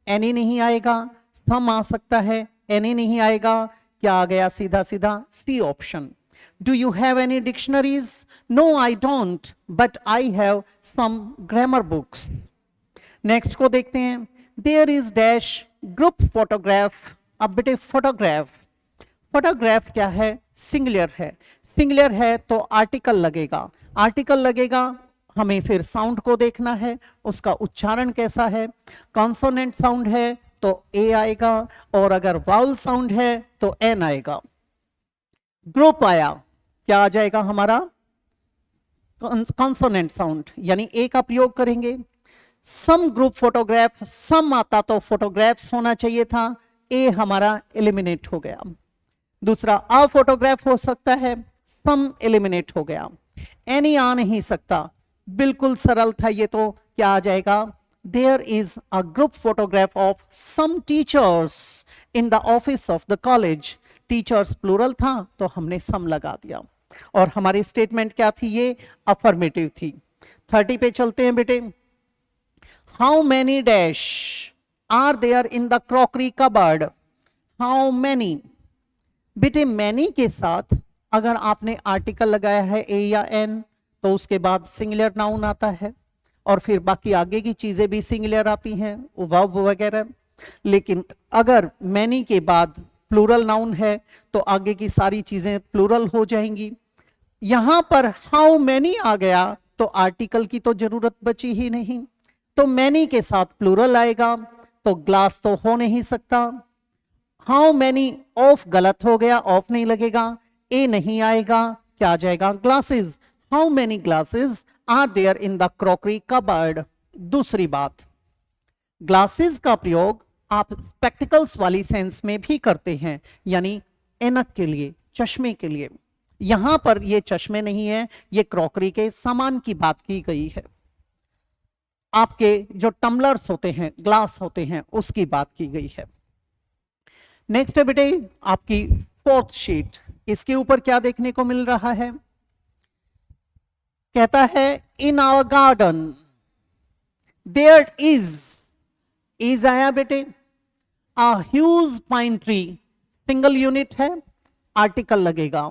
एनी नहीं आएगा, सम आ सकता है, एनी नहीं आएगा, क्या आ गया, सीधा सीधा C option. Do you have any dictionaries, no I don't but I have some grammar books. Next को देखते हैं, there is dash group photograph. अब बेटे फोटोग्राफ, फोटोग्राफ क्या है, सिंगुलर है, सिंगुलर है तो आर्टिकल लगेगा, आर्टिकल लगेगा, हमें फिर साउंड को देखना है, उसका उच्चारण कैसा है, कॉन्सोनेंट साउंड है तो ए आएगा, और अगर वाउल साउंड है तो एन आएगा। ग्रुप आया, क्या आ जाएगा हमारा, कॉन्सोनेंट साउंड, यानी ए का प्रयोग करेंगे। सम ग्रुप फोटोग्राफ, सम आता तो फोटोग्राफ्स होना चाहिए था, ए हमारा एलिमिनेट हो गया। दूसरा, अ फोटोग्राफ हो सकता है, सम एलिमिनेट हो गया, एनी आ नहीं सकता, बिल्कुल सरल था ये, तो क्या आ जाएगा, there is a group photograph of some teachers in the office of the college. Teachers plural था तो हमने सम लगा दिया, और हमारी स्टेटमेंट क्या थी, ये अफर्मेटिव थी। 30 पे चलते हैं बेटे, how many dash are there in the crockery cupboard, how many. बेटे मैनी के साथ अगर आपने आर्टिकल लगाया है ए या एन तो उसके बाद सिंगुलर नाउन आता है, और फिर बाकी आगे की चीजें भी सिंगुलर आती हैं, वर्ब वगैरह। लेकिन अगर मैनी के बाद प्लूरल नाउन है तो आगे की सारी चीजें प्लूरल हो जाएंगी। यहां पर हाउ मैनी आ गया तो आर्टिकल की तो जरूरत बची ही नहीं, तो मैनी के साथ प्लूरल आएगा तो ग्लास तो हो नहीं सकता। हाउ मैनी ऑफ गलत हो गया, ऑफ नहीं लगेगा, ए नहीं आएगा, क्या आ जाएगा, glasses. How many glasses are there in the crockery cupboard. दूसरी बात, ग्लासेस का प्रयोग आप स्पेक्टिकल्स वाली सेंस में भी करते हैं, यानी ऐनक के लिए, चश्मे के लिए। यहां पर ये चश्मे नहीं है, ये क्रॉकरी के सामान की बात की गई है, आपके जो टम्बलर्स होते हैं, ग्लास होते हैं, उसकी बात की गई है। नेक्स्ट है बेटे आपकी फोर्थ शीट, इसके ऊपर क्या देखने को मिल रहा है, कहता है in our garden there is आया बेटे, a huge pine tree, single unit है, आर्टिकल लगेगा।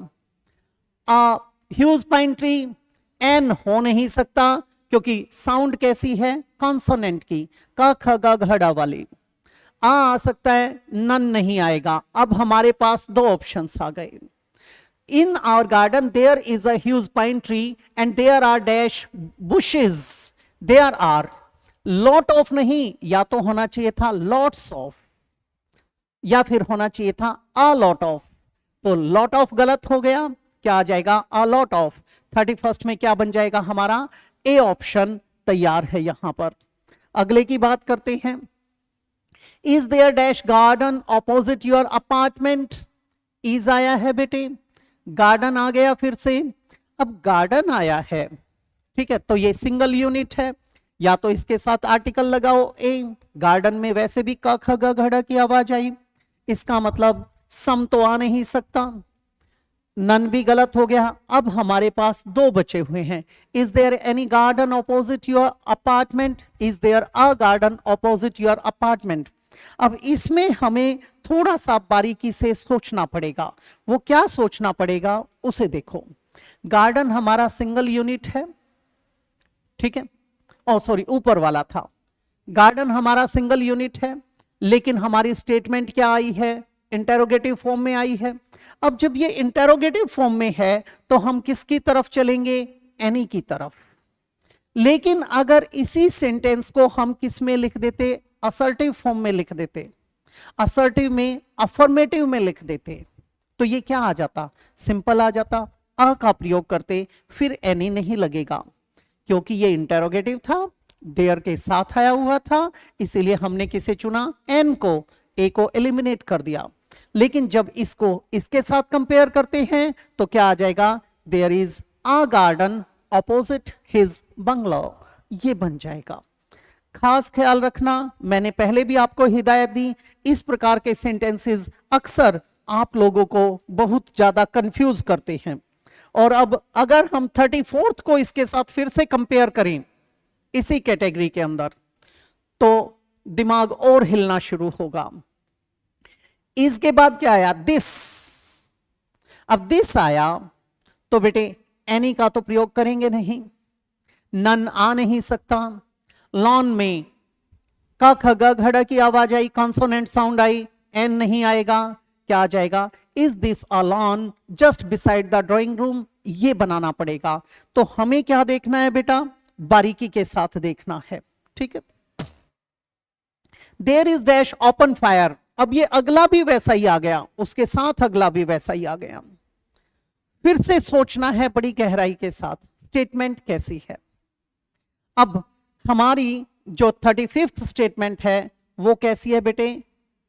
ह्यूज पाइन ट्री, एन हो नहीं सकता क्योंकि साउंड कैसी है, कॉन्सोनेंट की, क ख ग घ ड़ वाली। आ सकता है, नन नहीं आएगा। अब हमारे पास दो ऑप्शंस आ गए, in our garden there is a huge pine tree and there are dash bushes, there are, lot of नहीं, या तो होना चाहिए था लॉट्स ऑफ, या फिर होना चाहिए था अ लॉट ऑफ, तो लॉट ऑफ गलत हो गया, क्या आ जाएगा, अ लॉट ऑफ। 31 में क्या बन जाएगा हमारा, ए ऑप्शन तैयार है यहां पर। अगले की बात करते हैं, is there dash garden opposite your apartment, is आया है बेटे, गार्डन आ गया फिर से। अब गार्डन आया है, ठीक है, तो ये सिंगल यूनिट है, या तो इसके साथ आर्टिकल लगाओ ए, गार्डन में वैसे भी क ख ग घ ढ की आवाज आई, इसका मतलब सम तो आ नहीं सकता, नन भी गलत हो गया। अब हमारे पास दो बचे हुए हैं, is there any garden opposite your apartment, is there a garden opposite your apartment. अब इसमें हमें थोड़ा सा बारीकी से सोचना पड़ेगा, वो क्या सोचना पड़ेगा उसे देखो। गार्डन हमारा सिंगल यूनिट है, ठीक है, ओ सॉरी ऊपर वाला था, गार्डन हमारा सिंगल यूनिट है, लेकिन हमारी स्टेटमेंट क्या आई है, इंटेरोगेटिव फॉर्म में आई है। अब जब ये इंटेरोगेटिव फॉर्म में है तो हम किसकी तरफ चलेंगे, एनी की तरफ। लेकिन अगर इसी सेंटेंस को हम किस में लिख देते, असर्टिव फॉर्म में लिख देते, असर्टिव में अफर्मेटिव में लिख देते, तो ये क्या आ जाता, सिंपल आ जाता, अ का प्रयोग करते, फिर एनी नहीं लगेगा, क्योंकि ये इंटेरोगेटिव था, देयर के साथ आया हुआ था, इसीलिए हमने किसे चुना, एन को, ए को एलिमिनेट कर दिया। लेकिन जब इसको इसके साथ कंपेयर करते हैं तो क्या आ जाएगा, there is a garden opposite his bungalow, ये बन जाएगा। खास ख्याल रखना, मैंने पहले भी आपको हिदायत दी, इस प्रकार के सेंटेंसेस अक्सर आप लोगों को बहुत ज्यादा कंफ्यूज करते हैं। और अब अगर हम 34th को इसके साथ फिर से कंपेयर करें इसी कैटेगरी के अंदर, तो दिमाग और हिलना शुरू होगा। इसके बाद क्या आया, दिस। अब दिस आया तो बेटे एनी का तो प्रयोग करेंगे नहीं, नन आ नहीं सकता, लॉन में क ख ग घ ढ की आवाज आई, कॉन्सोनेंट साउंड आई, एन नहीं आएगा, क्या आ जाएगा, is this a lawn just beside the drawing room, ये बनाना पड़ेगा। तो हमें क्या देखना है बेटा, बारीकी के साथ देखना है, ठीक है। There is dash open fire, अब ये अगला भी वैसा ही आ गया, उसके साथ अगला भी वैसा ही आ गया। फिर से सोचना है बड़ी गहराई के साथ, स्टेटमेंट कैसी है। अब हमारी जो 35th स्टेटमेंट है वो कैसी है बेटे,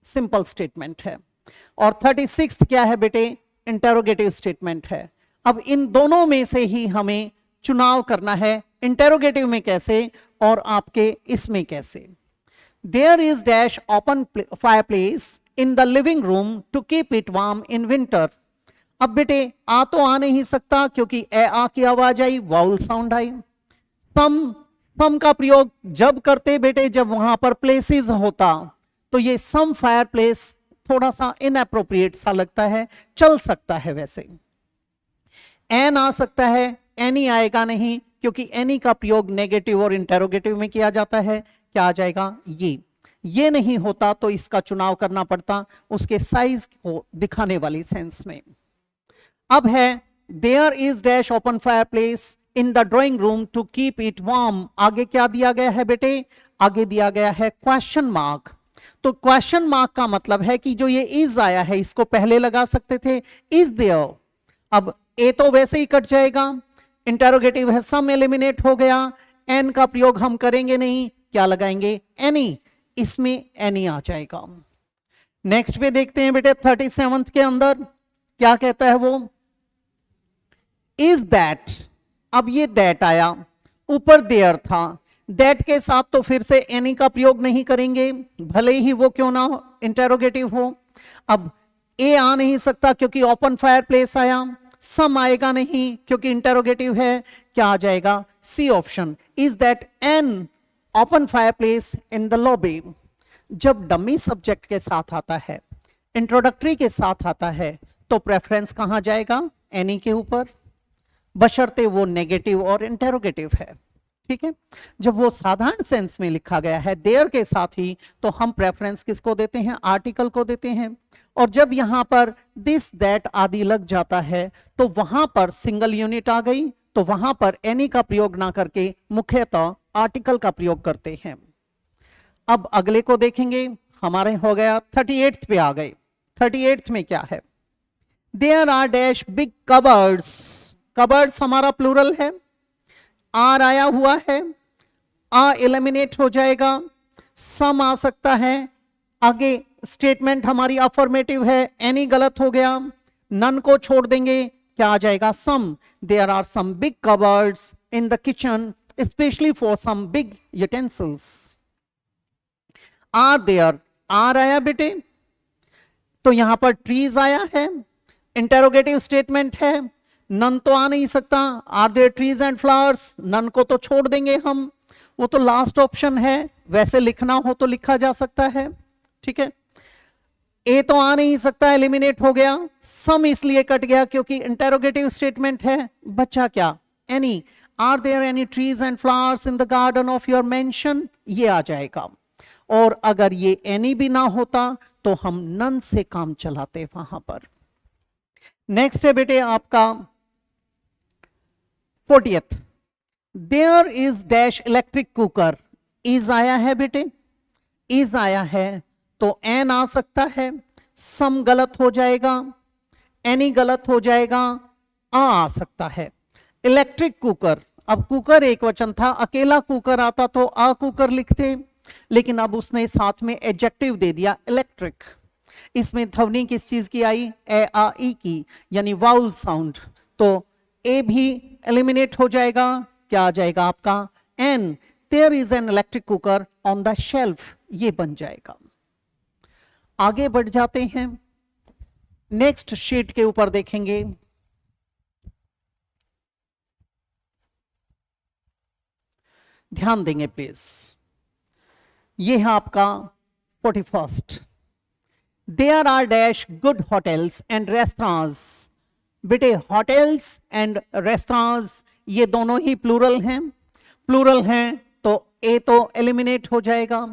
सिंपल स्टेटमेंट है, और 36th क्या है बेटे, इंटेरोगेटिव स्टेटमेंट है। अब इन दोनों में से ही हमें चुनाव करना है, इंटेरोगेटिव में कैसे और आपके इसमें कैसे। There is dash open fireplace in the living room to keep it warm in winter. अब बेटे आ तो आ नहीं सकता क्योंकि ए आ की आवाज आई, वाउल साउंड आई। सम का प्रयोग जब करते बेटे जब वहां पर प्लेसेस होता, तो ये सम फायर प्लेस थोड़ा सा इनएप्रोप्रिएट सा लगता है, चल सकता है वैसे। एन आ सकता है, एनी आएगा नहीं, क्योंकि एनी का प्रयोग नेगेटिव और इंटेरोगेटिव में किया जाता है, क्या आ जाएगा, ये नहीं होता तो इसका चुनाव करना पड़ता उसके साइज को दिखाने वाली सेंस में। अब है there is dash open fireplace in the drawing room to keep it warm, आगे क्या दिया गया है बेटे, आगे दिया गया है क्वेश्चन मार्क। तो क्वेश्चन मार्क का मतलब है कि जो ये इज आया है इसको पहले लगा सकते थे, इज देयर। अब ए तो वैसे ही कट जाएगा, इंटेरोगेटिव है, सम एलिमिनेट हो गया, एन का प्रयोग हम करेंगे नहीं, क्या लगाएंगे, एनी, इसमें एनी आ जाएगा। नेक्स्ट पे देखते हैं बेटे 37th के अंदर क्या कहता है वो, इज दैट। अब ये दैट आया, ऊपर देयर था, दैट के साथ तो फिर से एनी का प्रयोग नहीं करेंगे, भले ही वो क्यों ना हो इंटेरोगेटिव हो। अब ए आ नहीं सकता क्योंकि ओपन फायर प्लेस आया, सम आएगा नहीं क्योंकि इंटेरोगेटिव है, क्या आ जाएगा, C option, is that an open fireplace in the lobby. जब डमी सब्जेक्ट के साथ आता है, इंट्रोडक्टरी के साथ आता है, तो प्रेफरेंस कहां जाएगा, एनी के ऊपर, बशर्ते वो नेगेटिव और इंटेरोगेटिव है, ठीक है। जब वो साधारण सेंस में लिखा गया है देयर के साथ ही, तो हम प्रेफरेंस किसको देते हैं, आर्टिकल को देते हैं। और जब यहां पर दिस दैट आदि लग जाता है तो वहां पर सिंगल यूनिट आ गई, तो वहां पर एनी का प्रयोग ना करके मुख्यतः आर्टिकल का प्रयोग करते हैं। अब अगले को देखेंगे, हमारे हो गया 38th पे आ गए। 38th में क्या है, there are dash big cupboards, cupboards हमारा प्लूरल है, आर आया हुआ है, आ एलिमिनेट हो जाएगा, सम आ सकता है, आगे स्टेटमेंट हमारी अफर्मेटिव है, एनी गलत हो गया, नन को छोड़ देंगे, क्या आ जाएगा, some. There are some big cupboards in the kitchen, especially for some big utensils. Are there, are आया बेटे, तो यहां पर trees आया है, इंटेरोगेटिव स्टेटमेंट है, नन तो आ नहीं सकता, are there trees and flowers, none को तो छोड़ देंगे हम, वो तो लास्ट ऑप्शन है, वैसे लिखना हो तो लिखा जा सकता है, ठीक है। ए तो आ नहीं सकता, एलिमिनेट हो गया, सम इसलिए कट गया क्योंकि इंटेरोगेटिव स्टेटमेंट है, बचा क्या, any, are there any trees and flowers in the garden of your mansion, ये आ जाएगा। और अगर ये एनी भी ना होता तो हम नन से काम चलाते वहां पर। नेक्स्ट है बेटे आपका 40th, there is dash electric cooker, is आया है बेटे, इज आया है तो एन आ सकता है, सम गलत हो जाएगा, एनी गलत हो जाएगा, आ सकता है। इलेक्ट्रिक कुकर, अब कुकर एक वचन था, अकेला कुकर आता तो आ कुकर लिखते, लेकिन अब उसने साथ में एडजेक्टिव दे दिया इलेक्ट्रिक। इसमें ध्वनि किस चीज की आई, ए आ ई की, यानी वाउल साउंड, तो ए भी एलिमिनेट हो जाएगा, क्या आ जाएगा आपका an, there is an electric cooker on the shelf, ये बन जाएगा। आगे बढ़ जाते हैं, नेक्स्ट शीट के ऊपर देखेंगे, ध्यान देंगे प्लीज, ये है आपका 41st, there are dash good hotels and restaurants, बेटे होटल्स एंड रेस्टोरेंट्स ये दोनों ही प्लूरल हैं, प्लूरल हैं तो ए तो एलिमिनेट हो जाएगा,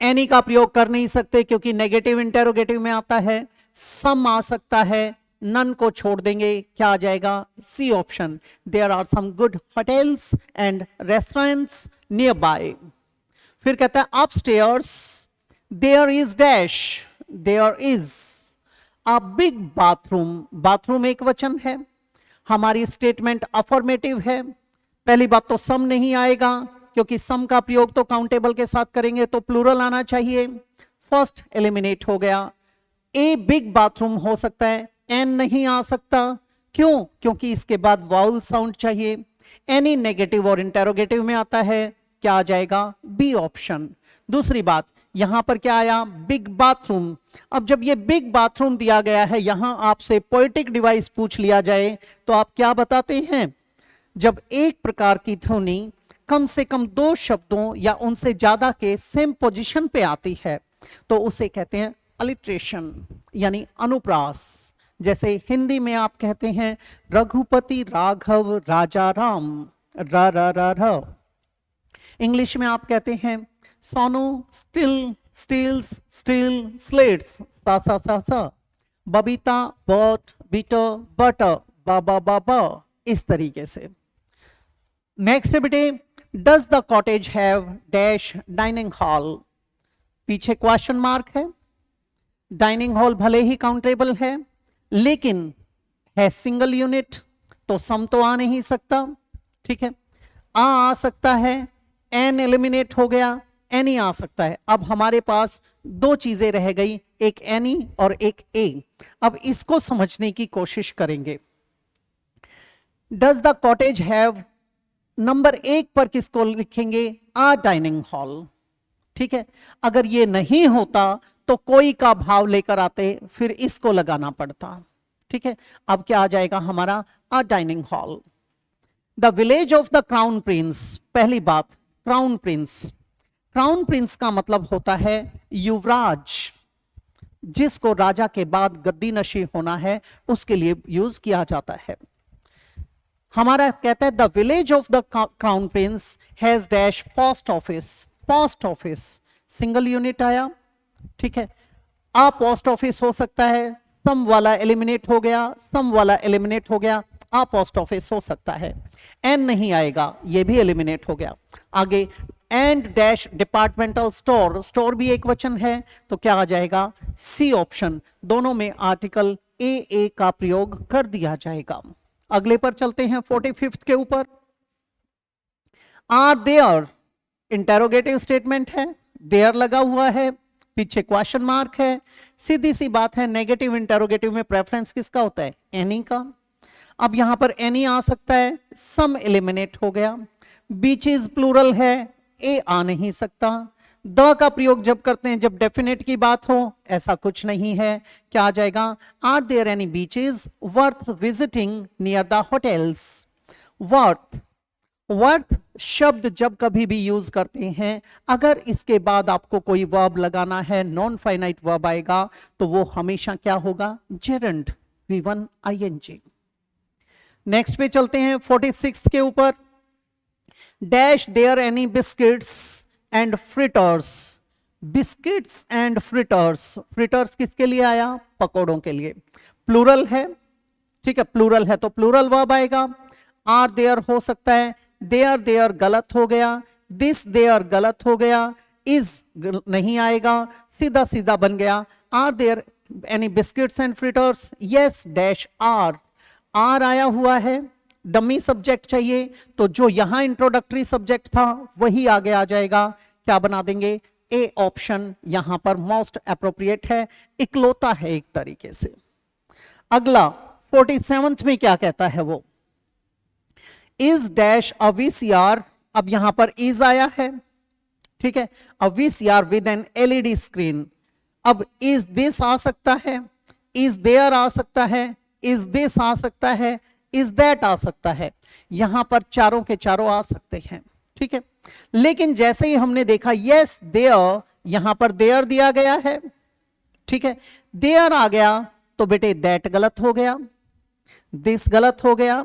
एनी का प्रयोग कर नहीं सकते क्योंकि नेगेटिव इंटेरोगेटिव में आता है, सम आ सकता है, नन को छोड़ देंगे, क्या आ जाएगा C option, there are some good hotels and restaurants nearby. फिर कहता है upstairs there is dash, there is a big bathroom, bathroom एक वचन है, हमारी स्टेटमेंट अफर्मेटिव है, पहली बात तो सम नहीं आएगा क्योंकि सम का प्रयोग तो काउंटेबल के साथ करेंगे तो प्लूरल आना चाहिए, फर्स्ट एलिमिनेट हो गया। ए बिग बाथरूम हो सकता है, एन नहीं आ सकता, क्यों, क्योंकि इसके बाद वाउल साउंड चाहिए, एनी नेगेटिव और इंटेरोगेटिव में आता है, क्या आ जाएगा बी ऑप्शन। दूसरी बात यहां पर क्या आया, बिग बाथरूम, अब जब ये बिग बाथरूम दिया गया है, यहां आपसे पोएटिक डिवाइस पूछ लिया जाए तो आप क्या बताते हैं, जब एक प्रकार की ध्वनि कम से कम दो शब्दों या उनसे ज्यादा के सेम पोजीशन पे आती है तो उसे कहते हैं अलिट्रेशन, यानी अनुप्रास। जैसे हिंदी में आप कहते हैं रघुपति राघव राजा राम, रा रा रा रा, इंग्लिश में आप कहते हैं सोनू स्टिल स्टील्स स्टील स्लेट्स, सा सा सा सा, बबीता बट बीटर बटर, बा बा बा बा, इस तरीके से। नेक्स्ट है बेटे, does the cottage have dash dining hall, पीछे क्वेश्चन मार्क है, डाइनिंग हॉल भले ही काउंटेबल है लेकिन है सिंगल यूनिट तो सम तो आ नहीं सकता, ठीक है, आ सकता है, एन एलिमिनेट हो गया, एनी आ सकता है। अब हमारे पास दो चीजें रह गई, एक एनी और एक ए। अब इसको समझने की कोशिश करेंगे। Does the cottage have, number 1 पर किसको लिखेंगे, आ डाइनिंग हॉल, ठीक है। अगर ये नहीं होता तो कोई का भाव लेकर आते, फिर इसको लगाना पड़ता, ठीक है। अब क्या आ जाएगा हमारा, a dining hall. The village of the crown prince, पहली बात क्राउन प्रिंस, क्राउन प्रिंस का मतलब होता है युवराज, जिसको राजा के बाद गद्दी नशी होना है उसके लिए यूज किया जाता है। हमारा कहता है the village of the crown Prince has dash post office, post office single unit आया, ठीक है। आ पोस्ट ऑफिस हो सकता है, सम वाला एलिमिनेट हो गया, सम वाला एलिमिनेट हो गया, आ पोस्ट ऑफिस हो सकता है, एन नहीं आएगा, ये भी एलिमिनेट हो गया। आगे and dash departmental store, store भी एक वचन है तो क्या आ जाएगा सी ऑप्शन, दोनों में आर्टिकल ए का प्रयोग कर दिया जाएगा। अगले पर चलते हैं 45th के ऊपर, आर देयर, इंटेरोगेटिव स्टेटमेंट है, देयर लगा हुआ है, पीछे क्वेश्चन मार्क है, सीधी सी बात है, नेगेटिव इंटेरोगेटिव में प्रेफरेंस किसका होता है, एनी का। अब यहां पर एनी आ सकता है, सम एलिमिनेट हो गया, बीचेस प्लूरल है, ए आ नहीं सकता, द का प्रयोग जब करते हैं जब डेफिनेट की बात हो, ऐसा कुछ नहीं है, क्या आ जाएगा, are there any beaches worth visiting near the hotels. Worth, worth शब्द जब कभी भी यूज करते हैं, अगर इसके बाद आपको कोई वर्ब लगाना है, नॉन फाइनाइट वर्ब आएगा, तो वो हमेशा क्या होगा, जेरंड, V1 ING। नेक्स्ट पे चलते हैं 46 के ऊपर, dash there any biscuits and fritters. Biscuits and fritters, fritters किसके लिए आया, पकौड़ों के लिए, प्लूरल है, ठीक है, प्लूरल है तो प्लूरल वर्ब आएगा, आर देयर हो सकता है, देयर देयर गलत हो गया, दिस देयर गलत हो गया, इज नहीं आएगा, सीधा सीधा बन गया, are there any biscuits and fritters, yes dash are, are आया हुआ है, डमी सब्जेक्ट चाहिए तो जो यहां इंट्रोडक्टरी सब्जेक्ट था वही आगे आ जाएगा, क्या बना देंगे, ए ऑप्शन यहां पर मोस्ट एप्रोप्रिएट है, इकलौता है एक तरीके से। अगला 47th में क्या कहता है वो, इज डैश अ VCR, अब यहां पर इज आया है, ठीक है, a VCR with an LED screen, अब इज दिस आ सकता है, इज देयर आ सकता है, इज दिस आ सकता है, इज दैट आ सकता है, यहां पर चारों के चारों आ सकते हैं, ठीक है, लेकिन जैसे ही हमने देखा यस देयर, यहां पर देयर दिया गया है, ठीक है, देयर आ गया तो बेटे दैट गलत हो गया, दिस गलत हो गया,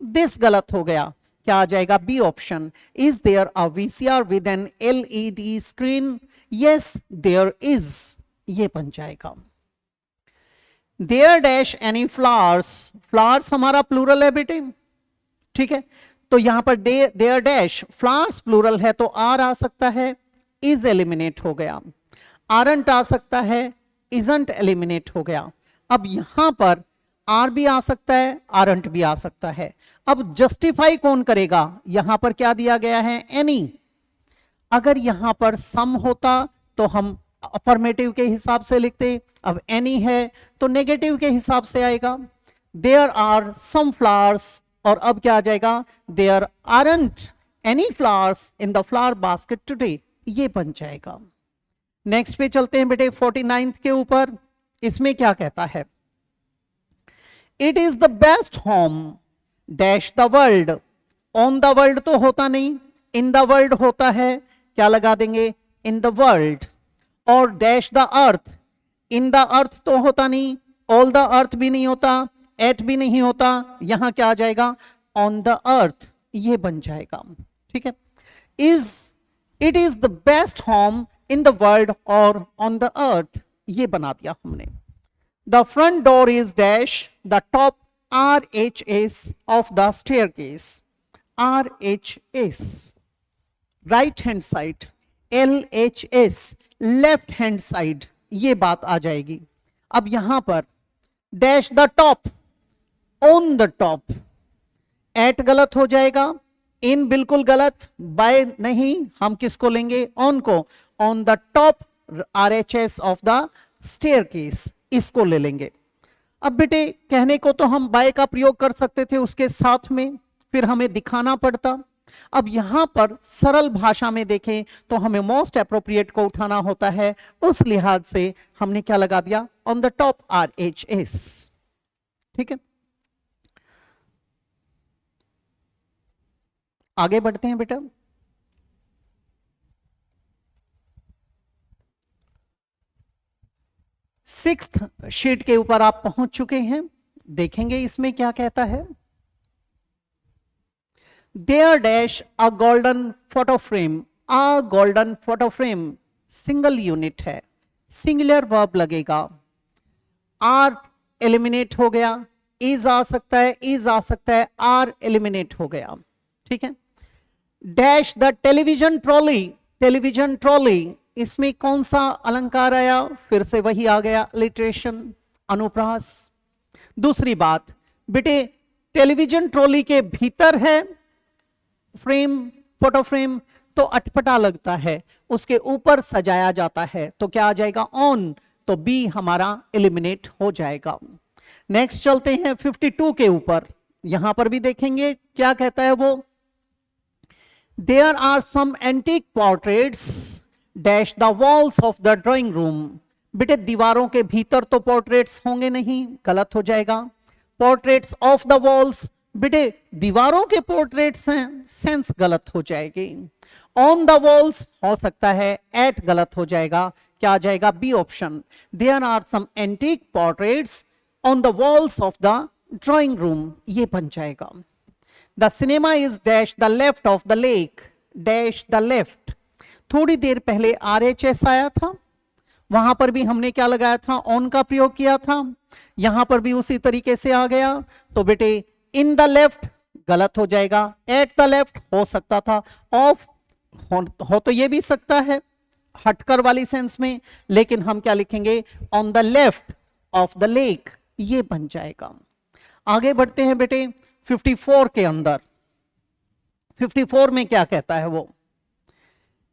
दिस गलत हो गया, क्या आ जाएगा, B option, is there a VCR with an LED screen, yes there is, ये बन जाएगा। There dash any flowers, flowers हमारा प्लूरल है बेटे, ठीक है, तो यहां पर देयर डैश फ्लावर्स प्लूरल है तो आर आ सकता है, इज एलिमिनेट हो गया, आरंट आ सकता है, इजंट एलिमिनेट हो गया, अब यहां पर आर भी आ सकता है, आरंट भी आ सकता है, अब जस्टिफाई कौन करेगा, यहां पर क्या दिया गया है, एनी, अगर यहां पर सम होता तो हम अफर्मेटिव के हिसाब से लिखते, अब एनी है तो नेगेटिव के हिसाब से आएगा, देयर आर सम फ्लावर्स, और अब क्या आ जाएगा, there aren't any flowers in the flower basket today, ये बन जाएगा। नेक्स्ट पे चलते हैं बेटे 49th के ऊपर, इसमें क्या कहता है, it is the best home dash the world, on the world तो होता नहीं, इन द वर्ल्ड होता है, क्या लगा देंगे, इन द वर्ल्ड, और dash the earth, in the earth तो होता नहीं, ऑल द अर्थ भी नहीं होता, एट भी नहीं होता, यहां क्या आ जाएगा, ऑन द अर्थ, ये बन जाएगा, ठीक है, is, it is the best home in the world और ऑन द अर्थ, ये बना दिया हमने। The front door is dash the top RHS of the staircase, RHS right hand side, LHS left hand side, ये बात आ जाएगी। अब यहां पर dash the top, on the top, at गलत हो जाएगा, इन बिल्कुल गलत, बाय नहीं, हम किसको लेंगे, ऑन को, on the top RHS of the staircase, इसको ले लेंगे। अब बेटे कहने को तो हम बाय का प्रयोग कर सकते थे उसके साथ में, फिर हमें दिखाना पड़ता, अब यहां पर सरल भाषा में देखें तो हमें मोस्ट एप्रोप्रिएट को उठाना होता है, उस लिहाज से हमने क्या लगा दिया, ऑन द टॉप RHS, ठीक है। आगे बढ़ते हैं बेटा, सिक्स्थ शीट के ऊपर आप पहुंच चुके हैं, देखेंगे इसमें क्या कहता है। There dash a golden photo frame, a golden photo frame single unit है, सिंगुलर वर्ब लगेगा, आर एलिमिनेट हो गया, इज आ सकता है, इज आ सकता है, आर एलिमिनेट हो गया, ठीक है। Dash the television trolley, television trolley, इसमें कौन सा अलंकार आया, फिर से वही आ गया, लिटरेशन, अनुप्रास। दूसरी बात बेटे, टेलीविजन ट्रॉली के भीतर है फ्रेम, फोटो फ्रेम, तो अटपटा लगता है, उसके ऊपर सजाया जाता है, तो क्या आ जाएगा, ऑन, तो बी हमारा एलिमिनेट हो जाएगा। नेक्स्ट चलते हैं 52 के ऊपर, यहां पर भी देखेंगे क्या कहता है वो, there are some antique portraits dash the walls of the drawing room. बेटे दीवारों के भीतर तो पोर्ट्रेट्स होंगे नहीं, गलत हो जाएगा। पोर्ट्रेट्स ऑफ द वॉल्स, बेटे दीवारों के पोर्ट्रेट्स हैं, सेंस गलत हो जाएगी। ऑन द वॉल्स हो सकता है, एट गलत हो जाएगा, क्या आ जाएगा B option. There are some antique portraits on the walls of the drawing room, ये बन जाएगा। The cinema is dash the left of the lake, dash the left. थोड़ी देर पहले RHS आया था, वहां पर भी हमने क्या लगाया था, ऑन का प्रयोग किया था, यहां पर भी उसी तरीके से आ गया। तो बेटे इन द लेफ्ट गलत हो जाएगा, एट द लेफ्ट हो सकता था, ऑफ हो तो ये भी सकता है हटकर वाली सेंस में, लेकिन हम क्या लिखेंगे, on the left of the lake, ये बन जाएगा। आगे बढ़ते हैं बेटे 54 के अंदर। 54 में क्या कहता है वो,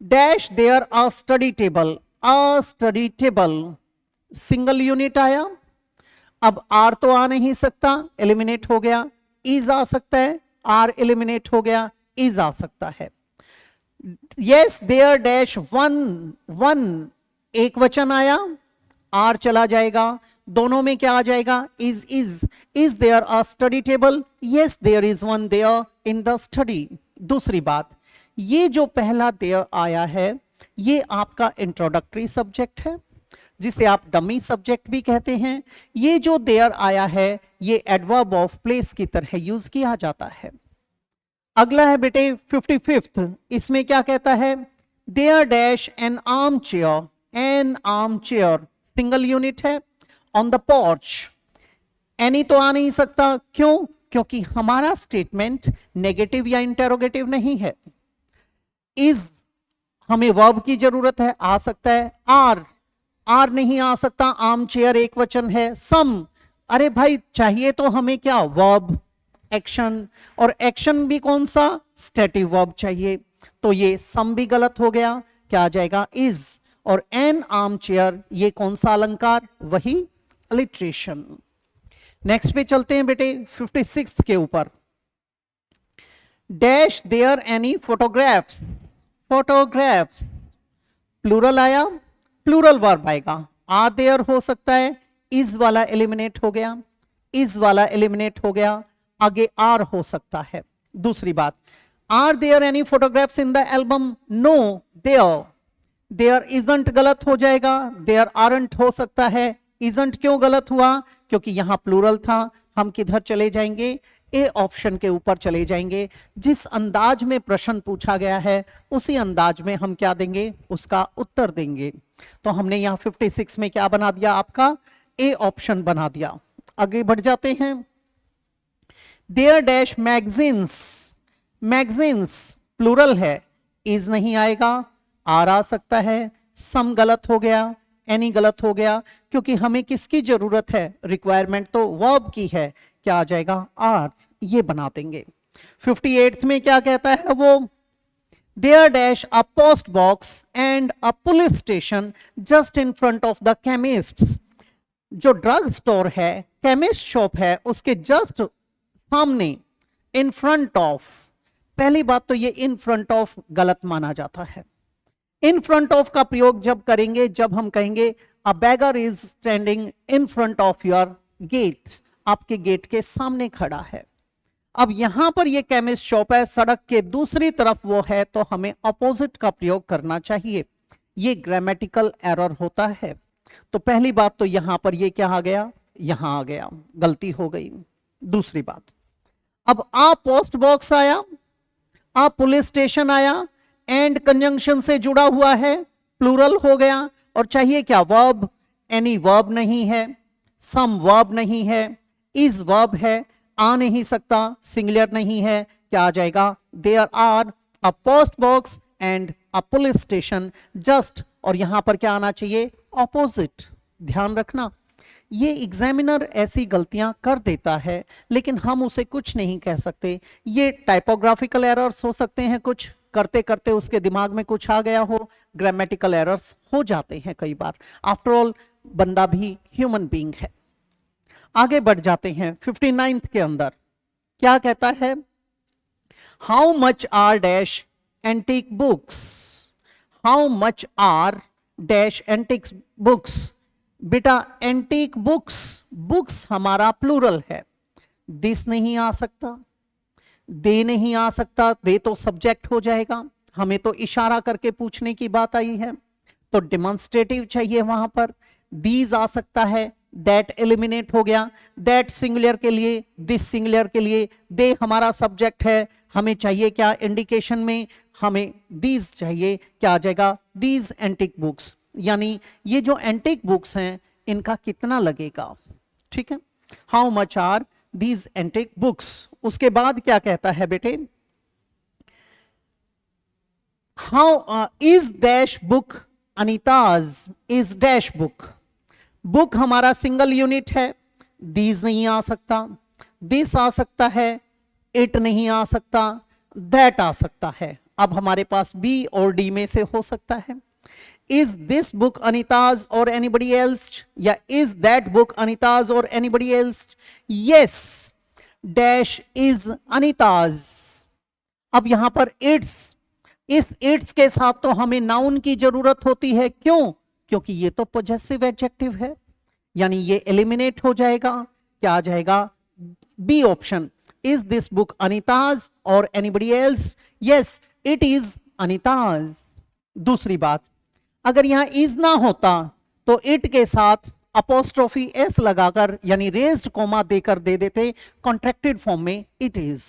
dash there a study table, a study table, single unit आया। अब आर तो आ नहीं सकता, एलिमिनेट हो गया, इज आ सकता है, आर एलिमिनेट हो गया, इज आ सकता है। Yes there dash one, one एक वचन आया, आर चला जाएगा, दोनों में क्या आ जाएगा, is there a study table, yes there is one there in the study. दूसरी बात, ये जो पहला देयर आया है ये आपका इंट्रोडक्टरी सब्जेक्ट है, जिसे आप डमी सब्जेक्ट भी कहते हैं। ये जो देयर आया है ये एडवर्ब ऑफ प्लेस की तरह यूज किया जाता है। अगला है बेटे 55, इसमें क्या कहता है, there dash an armchair, an armchair single unit है, ऑन द पोर्च। एनी तो आ नहीं सकता, क्यों, क्योंकि हमारा स्टेटमेंट नेगेटिव या इंटेरोगेटिव नहीं है। इज हमें वर्ब की जरूरत है, आ सकता है। आर, आर नहीं आ सकता, आर्म चेयर एक वचन है। सम, अरे भाई चाहिए तो हमें क्या, वर्ब, एक्शन, और एक्शन भी कौन सा, स्टैटिक वर्ब चाहिए, तो ये सम भी गलत हो गया, क्या आ जाएगा, इज। और एन आर्म चेयर ये कौन सा अलंकार, वही अलिट्रेशन। नेक्स्ट पे चलते हैं बेटे 56 के ऊपर। Dash there any photographs, photographs plural आया, प्लूरल वर्ब आएगा, आर देयर हो सकता है, इज वाला एलिमिनेट हो गया, इज वाला एलिमिनेट हो गया, आगे आर हो सकता है। दूसरी बात, are there any photographs in the album, no there, there isn't गलत हो जाएगा, देयर आरंट हो सकता है। इजंट क्यों गलत हुआ, क्योंकि यहां प्लूरल था। हम किधर चले जाएंगे, ए ऑप्शन के ऊपर चले जाएंगे। जिस अंदाज में प्रश्न पूछा गया है उसी अंदाज में हम क्या देंगे, उसका उत्तर देंगे। तो हमने यहां 56 में क्या बना दिया, आपका ए ऑप्शन बना दिया। आगे बढ़ जाते हैं, there dash magazines, magazines plural है, इज नहीं आएगा, आर आ सकता है। सम गलत हो गया, एनी गलत हो गया, क्योंकि हमें किसकी जरूरत है, रिक्वायरमेंट तो वर्ब की है, क्या आ जाएगा, आर, ये बना देंगे। 58 में क्या कहता है वो, there dash a post box and a police station just in front of the chemist. जो ड्रग स्टोर है, केमिस्ट शॉप है, उसके जस्ट सामने, इन फ्रंट ऑफ। पहली बात तो ये इन फ्रंट ऑफ गलत माना जाता है। इन फ्रंट ऑफ का प्रयोग जब करेंगे जब हम कहेंगे a beggar is standing in front of your gate, आपके गेट के सामने खड़ा है। अब यहां पर ये केमिस्ट शॉप है, सड़क के दूसरी तरफ वो है, तो हमें अपोजिट का प्रयोग करना चाहिए। ये ग्रामेटिकल एरर होता है। तो पहली बात तो यहां पर ये क्या आ गया, यहां आ गया, गलती हो गई। दूसरी बात, अब आ पोस्ट बॉक्स आया, आ पुलिस स्टेशन आया, एंड कंजंक्शन से जुड़ा हुआ है, प्लूरल हो गया, और चाहिए क्या, वर्ब। एनी वर्ब नहीं है, सम वर्ब नहीं है, इज वर्ब है, आ नहीं सकता, सिंगुलर नहीं है, क्या आ जाएगा, there are a post box and a police station just, और यहां पर क्या आना चाहिए, ऑपोजिट। ध्यान रखना, ये एग्जामिनर ऐसी गलतियां कर देता है, लेकिन हम उसे कुछ नहीं कह सकते। ये टाइपोग्राफिकल एरर्स हो सकते हैं, कुछ करते करते उसके दिमाग में कुछ आ गया हो, ग्रामेटिकल एरर्स हो जाते हैं कई बार। आफ्टर ऑल बंदा भी ह्यूमन बीइंग है। आगे बढ़ जाते हैं 59 के अंदर। क्या कहता है, how much are dash antique books, how much are dash antique books. बेटा एंटीक बुक्स, बुक्स हमारा प्लूरल है, दिस नहीं आ सकता, दे नहीं आ सकता, दे तो सब्जेक्ट हो जाएगा, हमें तो इशारा करके पूछने की बात आई है, तो डिमॉन्स्ट्रेटिव चाहिए वहां पर। दीज आ सकता है, दैट एलिमिनेट हो गया, दैट सिंगुलर के लिए, दिस सिंगुलर के लिए, दे हमारा सब्जेक्ट है, हमें चाहिए क्या इंडिकेशन में, हमें दीज चाहिए, क्या आ जाएगा, दीज एंटीक बुक्स। यानी ये जो एंटीक बुक्स हैं इनका कितना लगेगा, ठीक है, how much are these antique books. उसके बाद क्या कहता है बेटे, how is dash book Anita's is dash book. Book हमारा सिंगल यूनिट है, दीज नहीं आ सकता, दिस आ सकता है, इट नहीं आ सकता, दैट आ सकता है। अब हमारे पास बी और डी में से हो सकता है, is this book Anita's or anybody else, या is that book Anita's or anybody else. Yes dash is Anita's. अब यहां पर इट्स, इस इट्स के साथ तो हमें नाउन की जरूरत होती है, क्यों, क्योंकि ये तो पॉजेसिव एडजेक्टिव है, यानी ये एलिमिनेट हो जाएगा, क्या आ जाएगा, B option, is this book Anita's or anybody else, yes it is Anita's. दूसरी बात, अगर यहां इज ना होता तो इट के साथ अपोस्ट्रोफी एस लगाकर यानी रेज्ड कोमा देकर दे देते कॉन्ट्रैक्टेड फॉर्म में इट इज।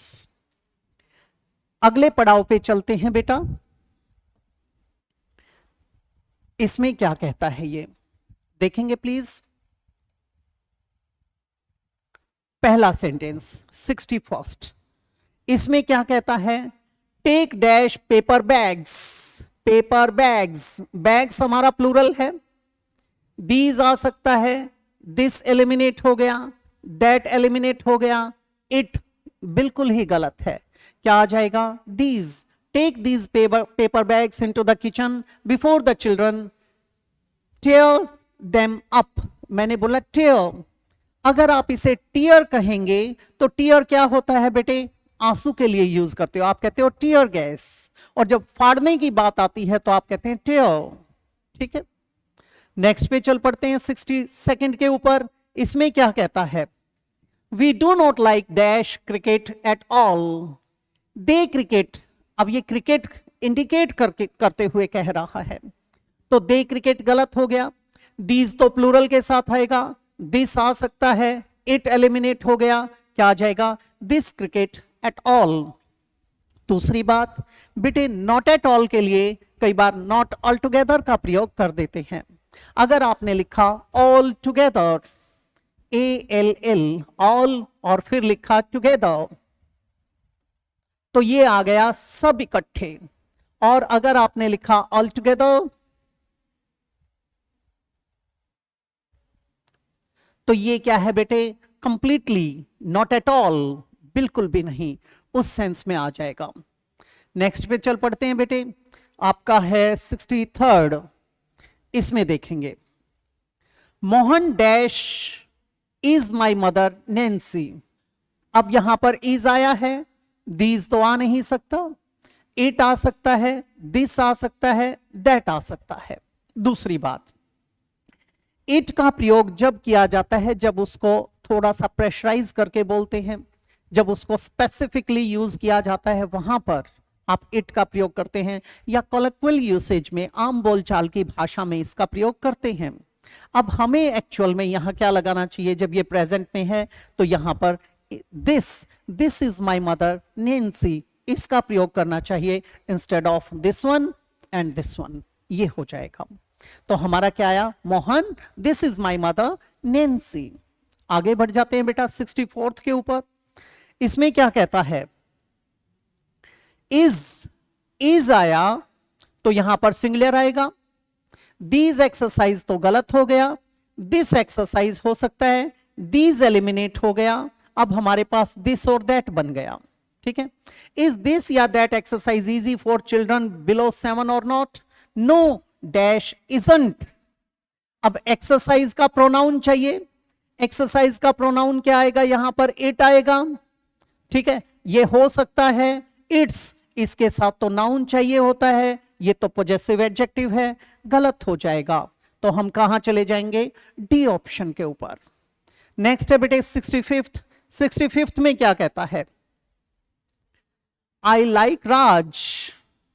अगले पड़ाव पे चलते हैं बेटा, इसमें क्या कहता है ये देखेंगे प्लीज। पहला सेंटेंस 61, इसमें क्या कहता है, take dash paper bags, paper bags, bags हमारा प्लूरल है, दीज आ सकता है, दिस एलिमिनेट हो गया, दैट एलिमिनेट हो गया, इट बिल्कुल ही गलत है, क्या आ जाएगा, these. Take these paper bags into the kitchen before the children tear them up. मैंने बोला टेयर, अगर आप इसे टीयर कहेंगे तो टीयर क्या होता है बेटे, आंसू के लिए यूज करते हो, आप कहते हो टीयर गैस, और जब फाड़ने की बात आती है तो आप कहते हैं टेयर, ठीक है। नेक्स्ट पे चल पड़ते हैं 62 के ऊपर, इसमें क्या कहता है, we do not like dash cricket at all, the cricket. अब ये क्रिकेट इंडिकेट करते हुए कह रहा है, तो दे क्रिकेट गलत हो गया, दीज तो प्लूरल के साथ आएगा, दिस आ सकता है, इट एलिमिनेट हो गया, क्या आ जाएगा, दिस क्रिकेट एट ऑल। दूसरी बात बेटे, नॉट एट ऑल के लिए कई बार नॉट ऑल टुगेदर का प्रयोग कर देते हैं। अगर आपने लिखा ऑल टुगेदर, ALL ऑल, और फिर लिखा टुगेदर, तो ये आ गया सब इकट्ठे, और अगर आपने लिखा ऑल टुगेदर तो ये क्या है बेटे, कंप्लीटली, नॉट एट ऑल, बिल्कुल भी नहीं, उस सेंस में आ जाएगा। नेक्स्ट पे चल पड़ते हैं बेटे, आपका है 63, इसमें देखेंगे, Mohan dash is my mother Nancy. अब यहां पर इज आया है, दीज तो आ नहीं सकता, इट आ सकता है, दिस आ सकता है, दैट आ सकता है। दूसरी बात, इट का प्रयोग जब किया जाता है जब उसको थोड़ा सा प्रेशराइज करके बोलते हैं, जब उसको स्पेसिफिकली यूज किया जाता है वहां पर आप इट का प्रयोग करते हैं, या कॉलेक्चुअल यूसेज में आम बोलचाल की भाषा में इसका प्रयोग करते हैं। अब हमें एक्चुअल में यहां क्या लगाना चाहिए, जब ये प्रेजेंट में है तो यहां पर this is my mother Nancy, इसका प्रयोग करना चाहिए instead of this one and this one, ये हो जाएगा। तो हमारा क्या आया, Mohan this is my mother Nancy. आगे बढ़ जाते हैं बेटा 64 के ऊपर, इसमें क्या कहता है, इज आया तो यहां पर सिंगुलर आएगा, दीज एक्सरसाइज तो गलत हो गया, दिस एक्सरसाइज हो सकता है, दीज एलिमिनेट हो गया, अब हमारे पास दिस और दैट बन गया, ठीक है। इज दिस या that exercise easy for children below 7 और नॉट, नो डैश इजंट। अब एक्सरसाइज का प्रोनाउन चाहिए, एक्सरसाइज का प्रोनाउन क्या आएगा, यहां पर इट आएगा, ठीक है, ये हो सकता है इट्स, इसके साथ तो नाउन चाहिए होता है, ये तो पॉजेसिव एडजेक्टिव है, गलत हो जाएगा। तो हम कहां चले जाएंगे, डी ऑप्शन के ऊपर। नेक्स्ट है बेटे 65th। 65th में क्या कहता है, आई लाइक राज,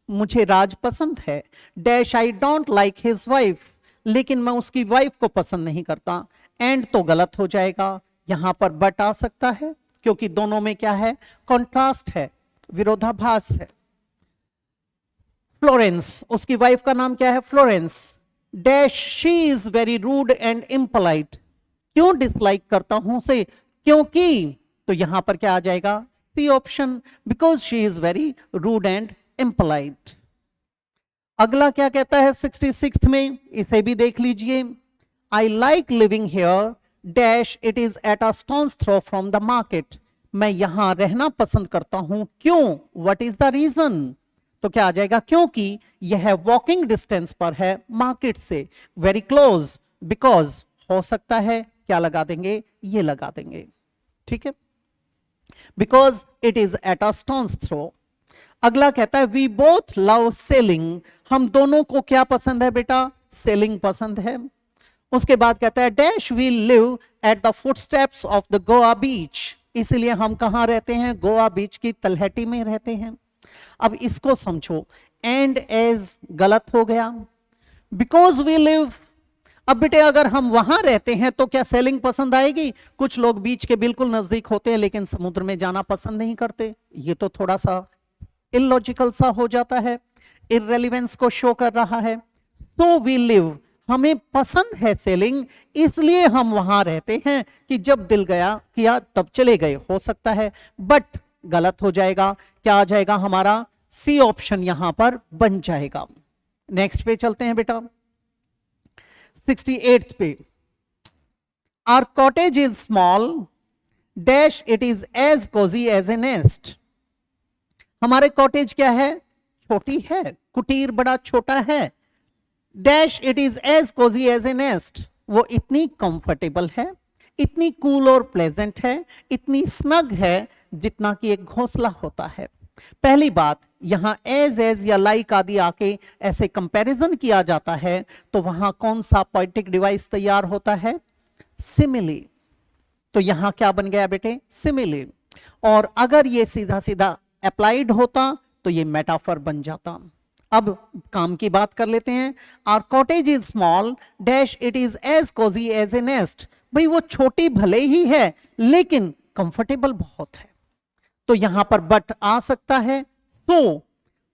मुझे राज पसंद है, dash I don't like his wife, लेकिन मैं उसकी वाइफ को पसंद नहीं करता। एंड तो गलत हो जाएगा, यहां पर बट आ सकता है क्योंकि दोनों में क्या है, कॉन्ट्रास्ट है, विरोधाभास है। फ्लोरेंस, उसकी वाइफ का नाम क्या है, Florence, dash she is very rude and impolite, क्यों डिसलाइक करता हूं उसे, क्योंकि, तो यहां पर क्या आ जाएगा, C option, because she is very rude and impolite. अगला क्या कहता है 66th में, इसे भी देख लीजिए, I like living here, dash it is at a stone's throw from the market, मैं यहां रहना पसंद करता हूं, क्यों, व्हाट इज द रीजन, तो क्या आ जाएगा, क्योंकि यह वॉकिंग डिस्टेंस पर है मार्केट से, वेरी क्लोज, बिकॉज हो सकता है, क्या लगा देंगे, ये लगा देंगे, ठीक है, because it is at a stone's throw. अगला कहता है वी बोथ लव सेलिंग, हम दोनों को क्या पसंद है बेटा, सेलिंग पसंद है। उसके बाद कहता है dash we live at the footsteps of the Goa beach, इसलिए हम कहां रहते हैं, गोवा बीच की तलहटी में रहते हैं। अब इसको समझो, एंड एज गलत हो गया, बिकॉज वी लिव, अब बेटे अगर हम वहां रहते हैं तो क्या सेलिंग पसंद आएगी, कुछ लोग बीच के बिल्कुल नजदीक होते हैं लेकिन समुद्र में जाना पसंद नहीं करते, ये तो थोड़ा सा इलॉजिकल सा हो जाता है, इररेलेवेंस को शो कर रहा है। तो वी लिव, हमें पसंद है सेलिंग, इसलिए हम वहां रहते हैं कि जब दिल गया किया तब चले गए, हो सकता है, बट गलत हो जाएगा, क्या आ जाएगा हमारा, सी ऑप्शन यहां पर बन जाएगा। नेक्स्ट पे चलते हैं बेटा 68th पे, our cottage is small, dash it is as cosy as a nest, हमारे कॉटेज क्या है, छोटी है, कुटीर बड़ा छोटा है, dash it is as cosy as a nest, वो इतनी कंफर्टेबल है, इतनी कूल और प्लेजेंट है, इतनी स्नग है जितना कि एक घोंसला होता है। पहली बात, यहां एज या लाइक आदि आके ऐसे कंपैरिजन किया जाता है तो वहां कौन सा पोएटिक डिवाइस तैयार होता है, सिमिली, तो यहां क्या बन गया बेटे, सिमिली। और अगर ये सीधा सीधा अप्लाइड होता तो ये मेटाफर बन जाता। अब काम की बात कर लेते हैं, our cottage is small, dash it is as cosy as a nest, भाई वो छोटी भले ही है लेकिन कंफर्टेबल बहुत है, तो यहां पर बट आ सकता है, तो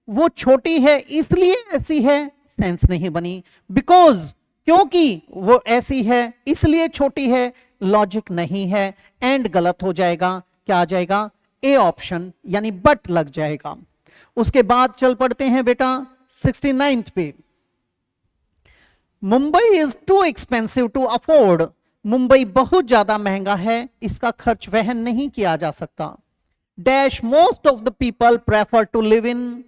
वो छोटी है इसलिए ऐसी है, सेंस नहीं बनी, बिकॉज क्योंकि वो ऐसी है इसलिए छोटी है, लॉजिक नहीं है, एंड गलत हो जाएगा, क्या आ जाएगा, ए ऑप्शन यानी बट लग जाएगा। उसके बाद चल पड़ते हैं बेटा 69th पे, Mumbai is too expensive to afford, Mumbai बहुत ज्यादा महंगा है, इसका खर्च वहन नहीं किया जा सकता, dash most of the people prefer to live in,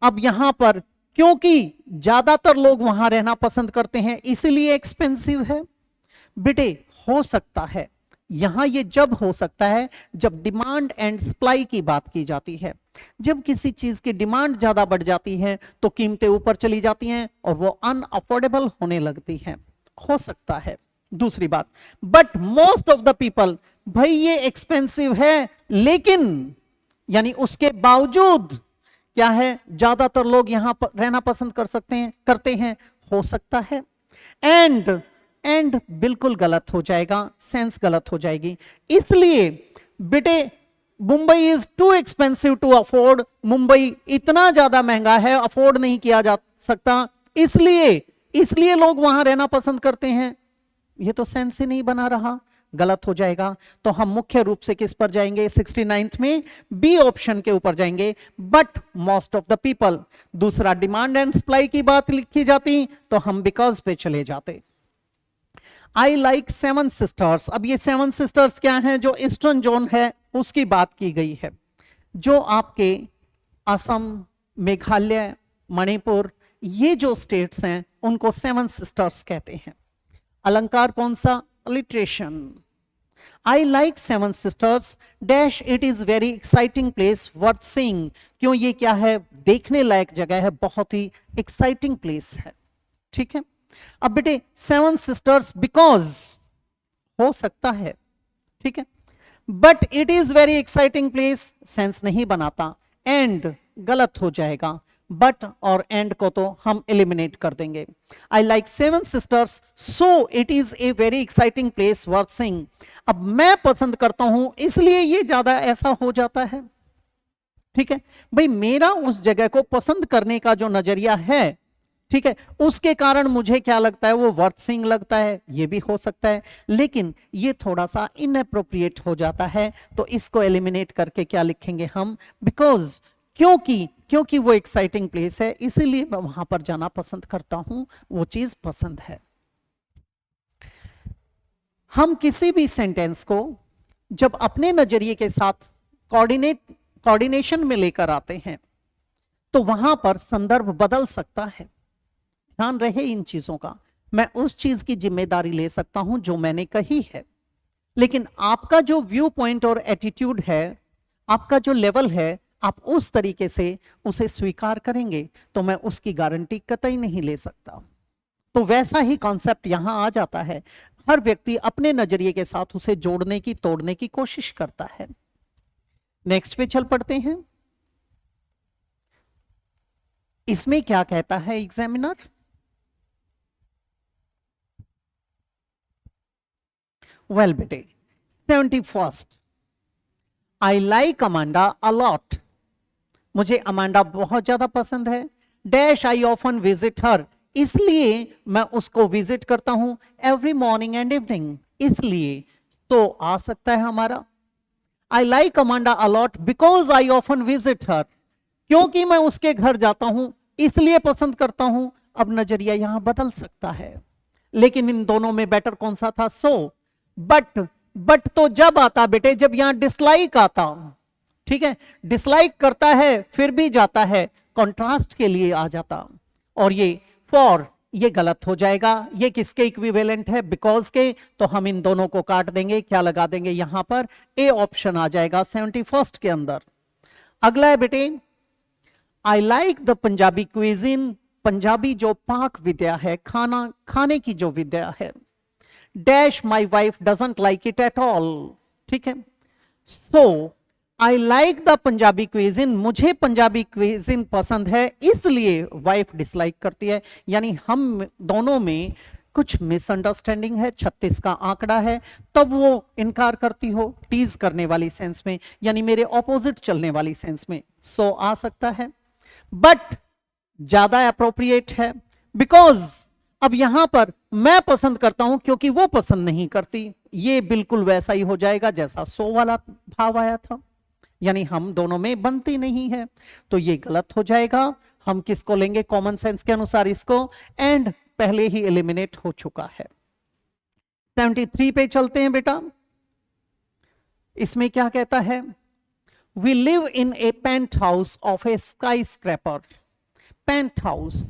अब यहां पर क्योंकि ज्यादातर लोग वहां रहना पसंद करते हैं इसलिए एक्सपेंसिव है, बेटे हो सकता है, यहां ये जब हो सकता है जब डिमांड एंड सप्लाई की बात की जाती है, जब किसी चीज की डिमांड ज्यादा बढ़ जाती है तो कीमतें ऊपर चली जाती हैं और वो अनअफोर्डेबल होने लगती हैं, हो सकता है। दूसरी बात, but most of the people, भाई ये एक्सपेंसिव है लेकिन यानी उसके बावजूद क्या है, ज्यादातर लोग यहां पर रहना पसंद करते हैं, हो सकता है। एंड बिल्कुल गलत हो जाएगा, सेंस गलत हो जाएगी, इसलिए बेटे Mumbai is too expensive to afford, Mumbai इतना ज्यादा महंगा है, अफोर्ड नहीं किया जा सकता, इसलिए लोग वहां रहना पसंद करते हैं, ये तो सेंस ही नहीं बना रहा, गलत हो जाएगा। तो हम मुख्य रूप से किस पर जाएंगे 69th में, बी ऑप्शन के ऊपर जाएंगे, but most of the people. दूसरा, डिमांड एंड सप्लाई की बात लिखी जाती तो हम बिकॉज पे चले जाते। आई लाइक सेवन सिस्टर्स, अब ये सेवन सिस्टर्स क्या हैं, जो ईस्टर्न जोन है उसकी बात की गई है, जो आपके असम, मेघालय, मणिपुर, ये जो स्टेट्स हैं उनको सेवन सिस्टर्स कहते हैं। अलंकार कौन सा, alliteration. I like seven sisters dash it is very exciting place worth seeing. क्यों, ये क्या है, देखने लायक जगह है, बहुत ही एक्साइटिंग प्लेस है। ठीक है, अब बेटे सेवन सिस्टर्स बिकॉज हो सकता है, ठीक है, but it is very exciting place sense नहीं बनाता, एंड गलत हो जाएगा, बट और एंड को तो हम एलिमिनेट कर देंगे। I like seven sisters so it is a very exciting place worth seeing. अब मैं पसंद करता हूं इसलिए ये ज्यादा ऐसा हो जाता है। ठीक है भाई, मेरा उस जगह को पसंद करने का जो नजरिया है, ठीक है, उसके कारण मुझे क्या लगता है, वो वर्थ सीइंग लगता है, ये भी हो सकता है, लेकिन ये थोड़ा सा इनअप्रोप्रिएट हो जाता है, तो इसको एलिमिनेट करके क्या लिखेंगे हम, बिकॉज, क्योंकि वो एक्साइटिंग प्लेस है इसीलिए मैं वहां पर जाना पसंद करता हूं, वो चीज पसंद है। हम किसी भी सेंटेंस को जब अपने नजरिए के साथ कोऑर्डिनेशन में लेकर आते हैं तो वहां पर संदर्भ बदल सकता है। ध्यान रहे इन चीजों का, मैं उस चीज की जिम्मेदारी ले सकता हूं जो मैंने कही है, लेकिन आपका जो व्यू पॉइंट और एटीट्यूड है, आपका जो लेवल है, आप उस तरीके से उसे स्वीकार करेंगे तो मैं उसकी गारंटी कतई नहीं ले सकता। तो वैसा ही कॉन्सेप्ट यहां आ जाता है, हर व्यक्ति अपने नजरिए के साथ उसे जोड़ने की, तोड़ने की कोशिश करता है। नेक्स्ट पे चल पड़ते हैं, इसमें क्या कहता है एग्जामिनर, वेल बेटे 71st, I like Amanda a lot. मुझे अमांडा बहुत ज्यादा पसंद है, dash I often visit her, इसलिए मैं उसको विजिट करता हूं एवरी मॉर्निंग एंड इवनिंग, इसलिए तो आ सकता है हमारा आई like Amanda a lot because I often visit हर, क्योंकि मैं उसके घर जाता हूं इसलिए पसंद करता हूं। अब नजरिया यहां बदल सकता है, लेकिन इन दोनों में बेटर कौन सा था, सो बट तो जब आता बेटे, जब यहां डिसलाइक आता, ठीक है, डिसलाइक करता है फिर भी जाता है, कॉन्ट्रास्ट के लिए आ जाता, और ये फॉर, ये गलत हो जाएगा, ये किसके इक्विवेलेंट है, बिकॉज के, तो हम इन दोनों को काट देंगे, क्या लगा देंगे यहां पर, ए ऑप्शन आ जाएगा 71st के अंदर। अगला है बेटे, I like the Punjabi cuisine, Punjabi जो पाक विद्या है, खाने की जो विद्या है, dash my wife doesn't like it at all. ठीक है, so I like the Punjabi cuisine, मुझे पंजाबी क्विजिन पसंद है इसलिए वाइफ डिसलाइक करती है, यानी हम दोनों में कुछ मिसअंडरस्टैंडिंग है, 36 का आंकड़ा है, तब वो इनकार करती हो, टीज करने वाली सेंस में, यानी मेरे ऑपोजिट चलने वाली सेंस में, सो आ सकता है, बट ज्यादा अप्रोप्रिएट है, बिकॉज अब यहां पर मैं पसंद करता हूं क्योंकि वो पसंद नहीं करती, ये बिल्कुल वैसा ही हो जाएगा जैसा सो वाला भाव आया था, यानी हम दोनों में बनती नहीं है, तो ये गलत हो जाएगा। हम किसको लेंगे, कॉमन सेंस के अनुसार इसको, एंड पहले ही एलिमिनेट हो चुका है। 73 पे चलते हैं बेटा, इसमें क्या कहता है, we live in a penthouse of a skyscraper. Penthouse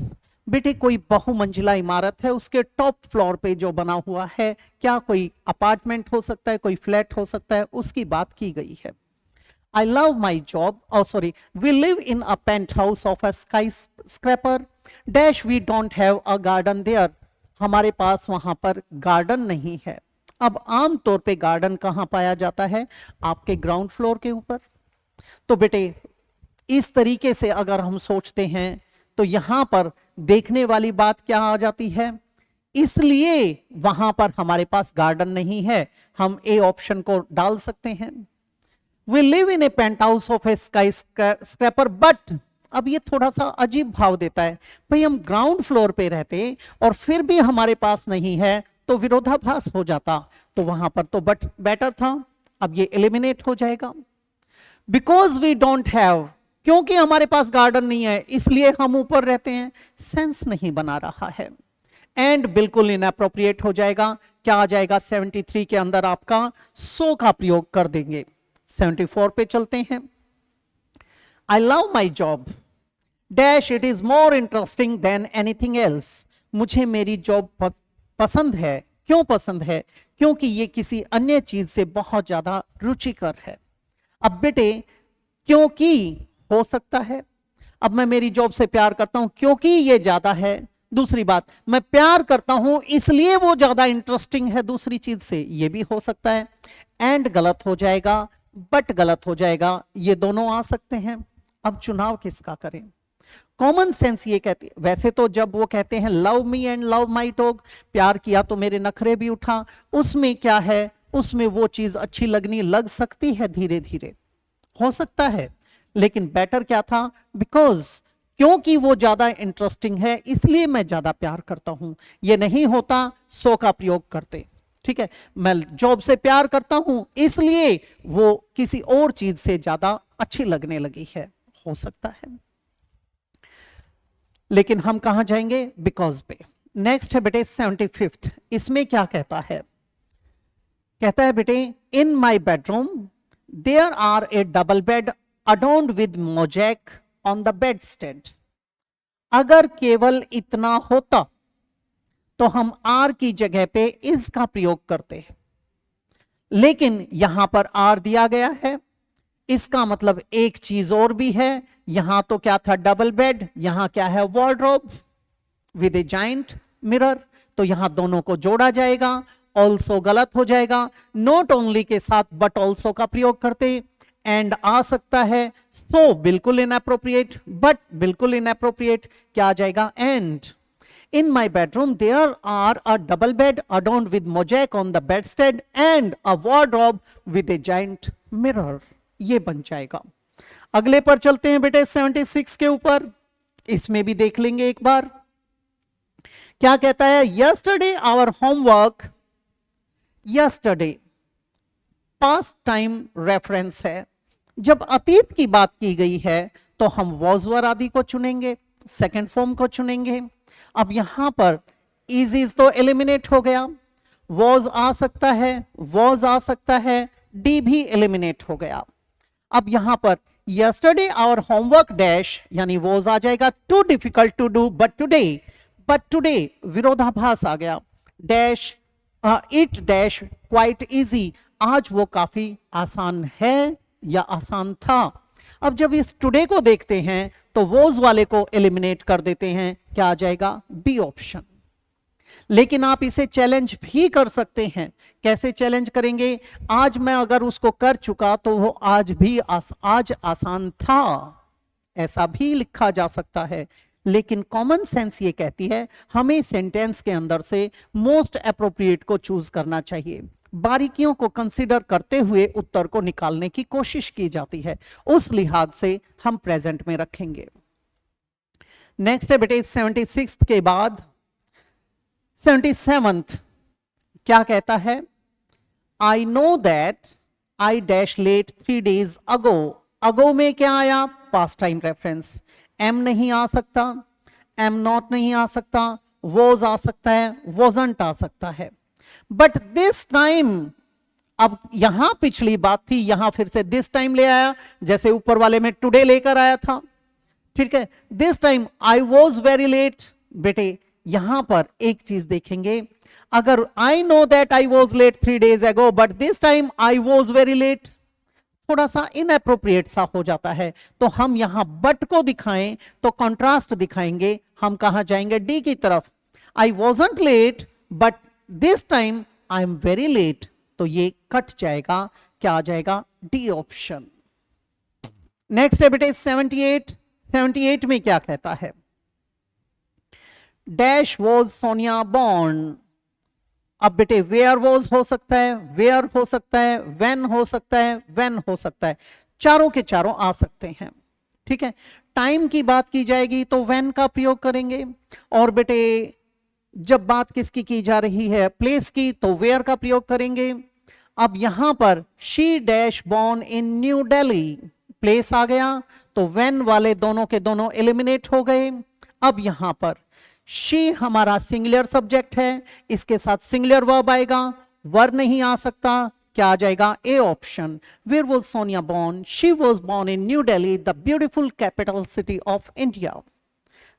बेटे कोई बहुमंजिला इमारत है, उसके टॉप फ्लोर पे जो बना हुआ है, क्या कोई अपार्टमेंट हो सकता है, कोई फ्लैट हो सकता है, उसकी बात की गई है। I love my job, oh sorry, we live in a penthouse of a skyscraper, dash we don't have a garden there, हमारे पास वहां पर गार्डन नहीं है। अब आम तौर पे गार्डन कहां पाया जाता है, आपके ग्राउंड फ्लोर के ऊपर, तो बेटे इस तरीके से अगर हम सोचते हैं तो यहां पर देखने वाली बात क्या आ जाती है, इसलिए वहां पर हमारे पास गार्डन नहीं है, हम ए ऑप्शन को डाल सकते हैं। We live in a penthouse of a skyscraper, but अब ये थोड़ा सा अजीब भाव देता है, भाई हम ग्राउंड फ्लोर पे रहते और फिर भी हमारे पास नहीं है तो विरोधाभास हो जाता, तो वहां पर तो बट बेटर था, अब ये एलिमिनेट हो जाएगा। बिकॉज वी डोंट हैव, क्योंकि हमारे पास गार्डन नहीं है इसलिए हम ऊपर रहते हैं, सेंस नहीं बना रहा है, एंड बिल्कुल इनअप्रोप्रिएट हो जाएगा। क्या आ जाएगा 73 के अंदर, आपका सो का प्रयोग कर देंगे। 74 पे चलते हैं, I love my job, dash it is more interesting than anything else, मुझे मेरी जॉब पसंद है, क्यों पसंद है, क्योंकि ये किसी अन्य चीज से बहुत ज्यादा रुचिकर है। अब बेटे क्योंकि हो सकता है, अब मैं मेरी जॉब से प्यार करता हूं क्योंकि ये ज्यादा है। दूसरी बात, मैं प्यार करता हूं इसलिए वो ज्यादा इंटरेस्टिंग है दूसरी चीज से, ये भी हो सकता है। एंड गलत हो जाएगा, बट गलत हो जाएगा, ये दोनों आ सकते हैं। अब चुनाव किसका करें? कॉमन सेंस ये कहती है, वैसे तो जब वो कहते हैं love me and love my dog, प्यार किया तो मेरे नखरे भी उठा, उसमें क्या है, उसमें वो चीज अच्छी लगनी लग सकती है, धीरे धीरे हो सकता है। लेकिन बेटर क्या था, बिकॉज क्योंकि वो ज्यादा इंटरेस्टिंग है इसलिए मैं ज्यादा प्यार करता हूं। ये नहीं होता सो का प्रयोग करते, ठीक है। मैं जॉब से प्यार करता हूं इसलिए वो किसी और चीज से ज्यादा अच्छी लगने लगी है, हो सकता है। लेकिन हम कहां जाएंगे? बिकॉज पे। नेक्स्ट है बेटे 75th, इसमें क्या कहता है? कहता है बेटे in my bedroom there are a double bed adorned with mosaic on the bedstead. अगर केवल इतना होता तो हम आर की जगह पे इस का प्रयोग करते, लेकिन यहां पर आर दिया गया है, इसका मतलब एक चीज और भी है। यहां तो क्या था? डबल बेड, यहां क्या है? Wardrobe with A giant mirror, तो यहां दोनों को जोड़ा जाएगा। ऑल्सो गलत हो जाएगा, नॉट ओनली के साथ बट ऑल्सो का प्रयोग करते। एंड आ सकता है, सो बिल्कुल इनएप्रोप्रिएट, बट बिल्कुल इनएप्रोप्रिएट, क्या आ जाएगा? And in my bedroom there are a double bed adorned with mosaic on the bedstead and a wardrobe with a giant mirror, ये बन जाएगा। अगले पर चलते हैं बेटे 76 के ऊपर, इसमें भी देख लेंगे एक बार क्या कहता है। yesterday our homework, yesterday past time reference है। जब अतीत की बात की गई है तो हम was वर आदि को चुनेंगे, सेकेंड फॉर्म को चुनेंगे। अब यहां पर इज तो एलिमिनेट हो गया, वॉज आ सकता है, वॉज आ सकता है, डी भी एलिमिनेट हो गया। अब यहां पर यस्टरडे आवर होमवर्क डैश, यानी वॉज आ जाएगा। Too difficult to do but today विरोधाभास आ गया। Dash it dash quite easy, आज वो काफी आसान है या आसान था। अब जब इस टुडे को देखते हैं तो वोज वाले को एलिमिनेट कर देते हैं, क्या आ जाएगा? B option. लेकिन आप इसे चैलेंज भी कर सकते हैं। कैसे चैलेंज करेंगे? आज मैं अगर उसको कर चुका तो वो आज भी आज आसान था, ऐसा भी लिखा जा सकता है। लेकिन कॉमन सेंस ये कहती है हमें सेंटेंस के अंदर से मोस्ट एप्रोप्रिएट को चूज करना चाहिए। बारीकियों को कंसीडर करते हुए उत्तर को निकालने की कोशिश की जाती है, उस लिहाज से हम प्रेजेंट में रखेंगे। नेक्स्ट है बेटे 76 के बाद 77th, क्या कहता है? I know that I dash late 3 days ago. Ago में क्या आया? Past time reference. एम नहीं आ सकता, एम नॉट नहीं आ सकता, वॉज आ सकता है, वॉजंट आ सकता है। बट दिस टाइम, अब यहां पिछली बात थी, यहां फिर से दिस टाइम ले आया, जैसे ऊपर वाले में टुडे लेकर आया था, ठीक है। This time I was very late. बेटे यहां पर एक चीज देखेंगे, अगर I know that I was late 3 days ago but this time I was very late, थोड़ा सा इनएप्रोप्रिएट सा हो जाता है। तो हम यहां बट को दिखाएं तो कंट्रास्ट दिखाएंगे, हम कहां जाएंगे? डी की तरफ। I wasn't late but this time I am very late, तो ये कट जाएगा, क्या आ जाएगा? D option. नेक्स्ट है बेटे 78 में क्या कहता है? Dash was Sonia born. अब बेटे वेयर वॉज हो सकता है, वेयर हो सकता है, व्हेन हो सकता है, व्हेन हो सकता है, चारों के चारों आ सकते हैं, ठीक है। टाइम की बात की जाएगी तो व्हेन का प्रयोग करेंगे, और बेटे जब बात किसकी की जा रही है? प्लेस की, तो वेयर का प्रयोग करेंगे। अब यहां पर she dash born in New Delhi, place आ गया, तो व्हेन वाले दोनों के दोनों एलिमिनेट हो गए। अब यहां पर शी हमारा सिंगुलर सब्जेक्ट है, इसके साथ सिंगुलर वर्ब आएगा, वर नहीं आ सकता, क्या आ जाएगा? A option. Where was Sonia born? She was born in New Delhi, the beautiful capital city of India.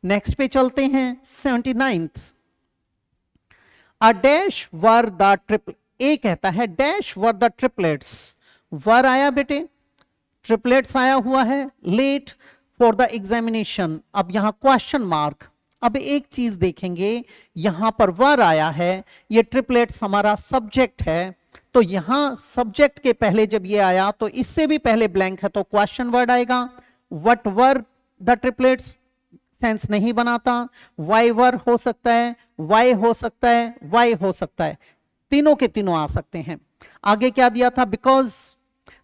Next पे चलते हैं 79th। A dash were the ए कहता है डैश वर द ट्रिपलेट्स, वर आया बेटे, ट्रिपलेट्स आया हुआ है, लेट फॉर द एग्जामिनेशन। अब यहां क्वेश्चन मार्क। अब एक चीज देखेंगे, यहां पर वर आया है, ये ट्रिपलेट्स हमारा सब्जेक्ट है, तो यहां सब्जेक्ट के पहले जब ये आया तो इससे भी पहले ब्लैंक है, तो क्वेश्चन वर्ड आएगा। What were the triplets sense नहीं बनाता, वाई वर हो सकता है, वाई हो सकता है, वाई हो सकता है, तीनों के तीनों आ सकते हैं। आगे क्या दिया था, because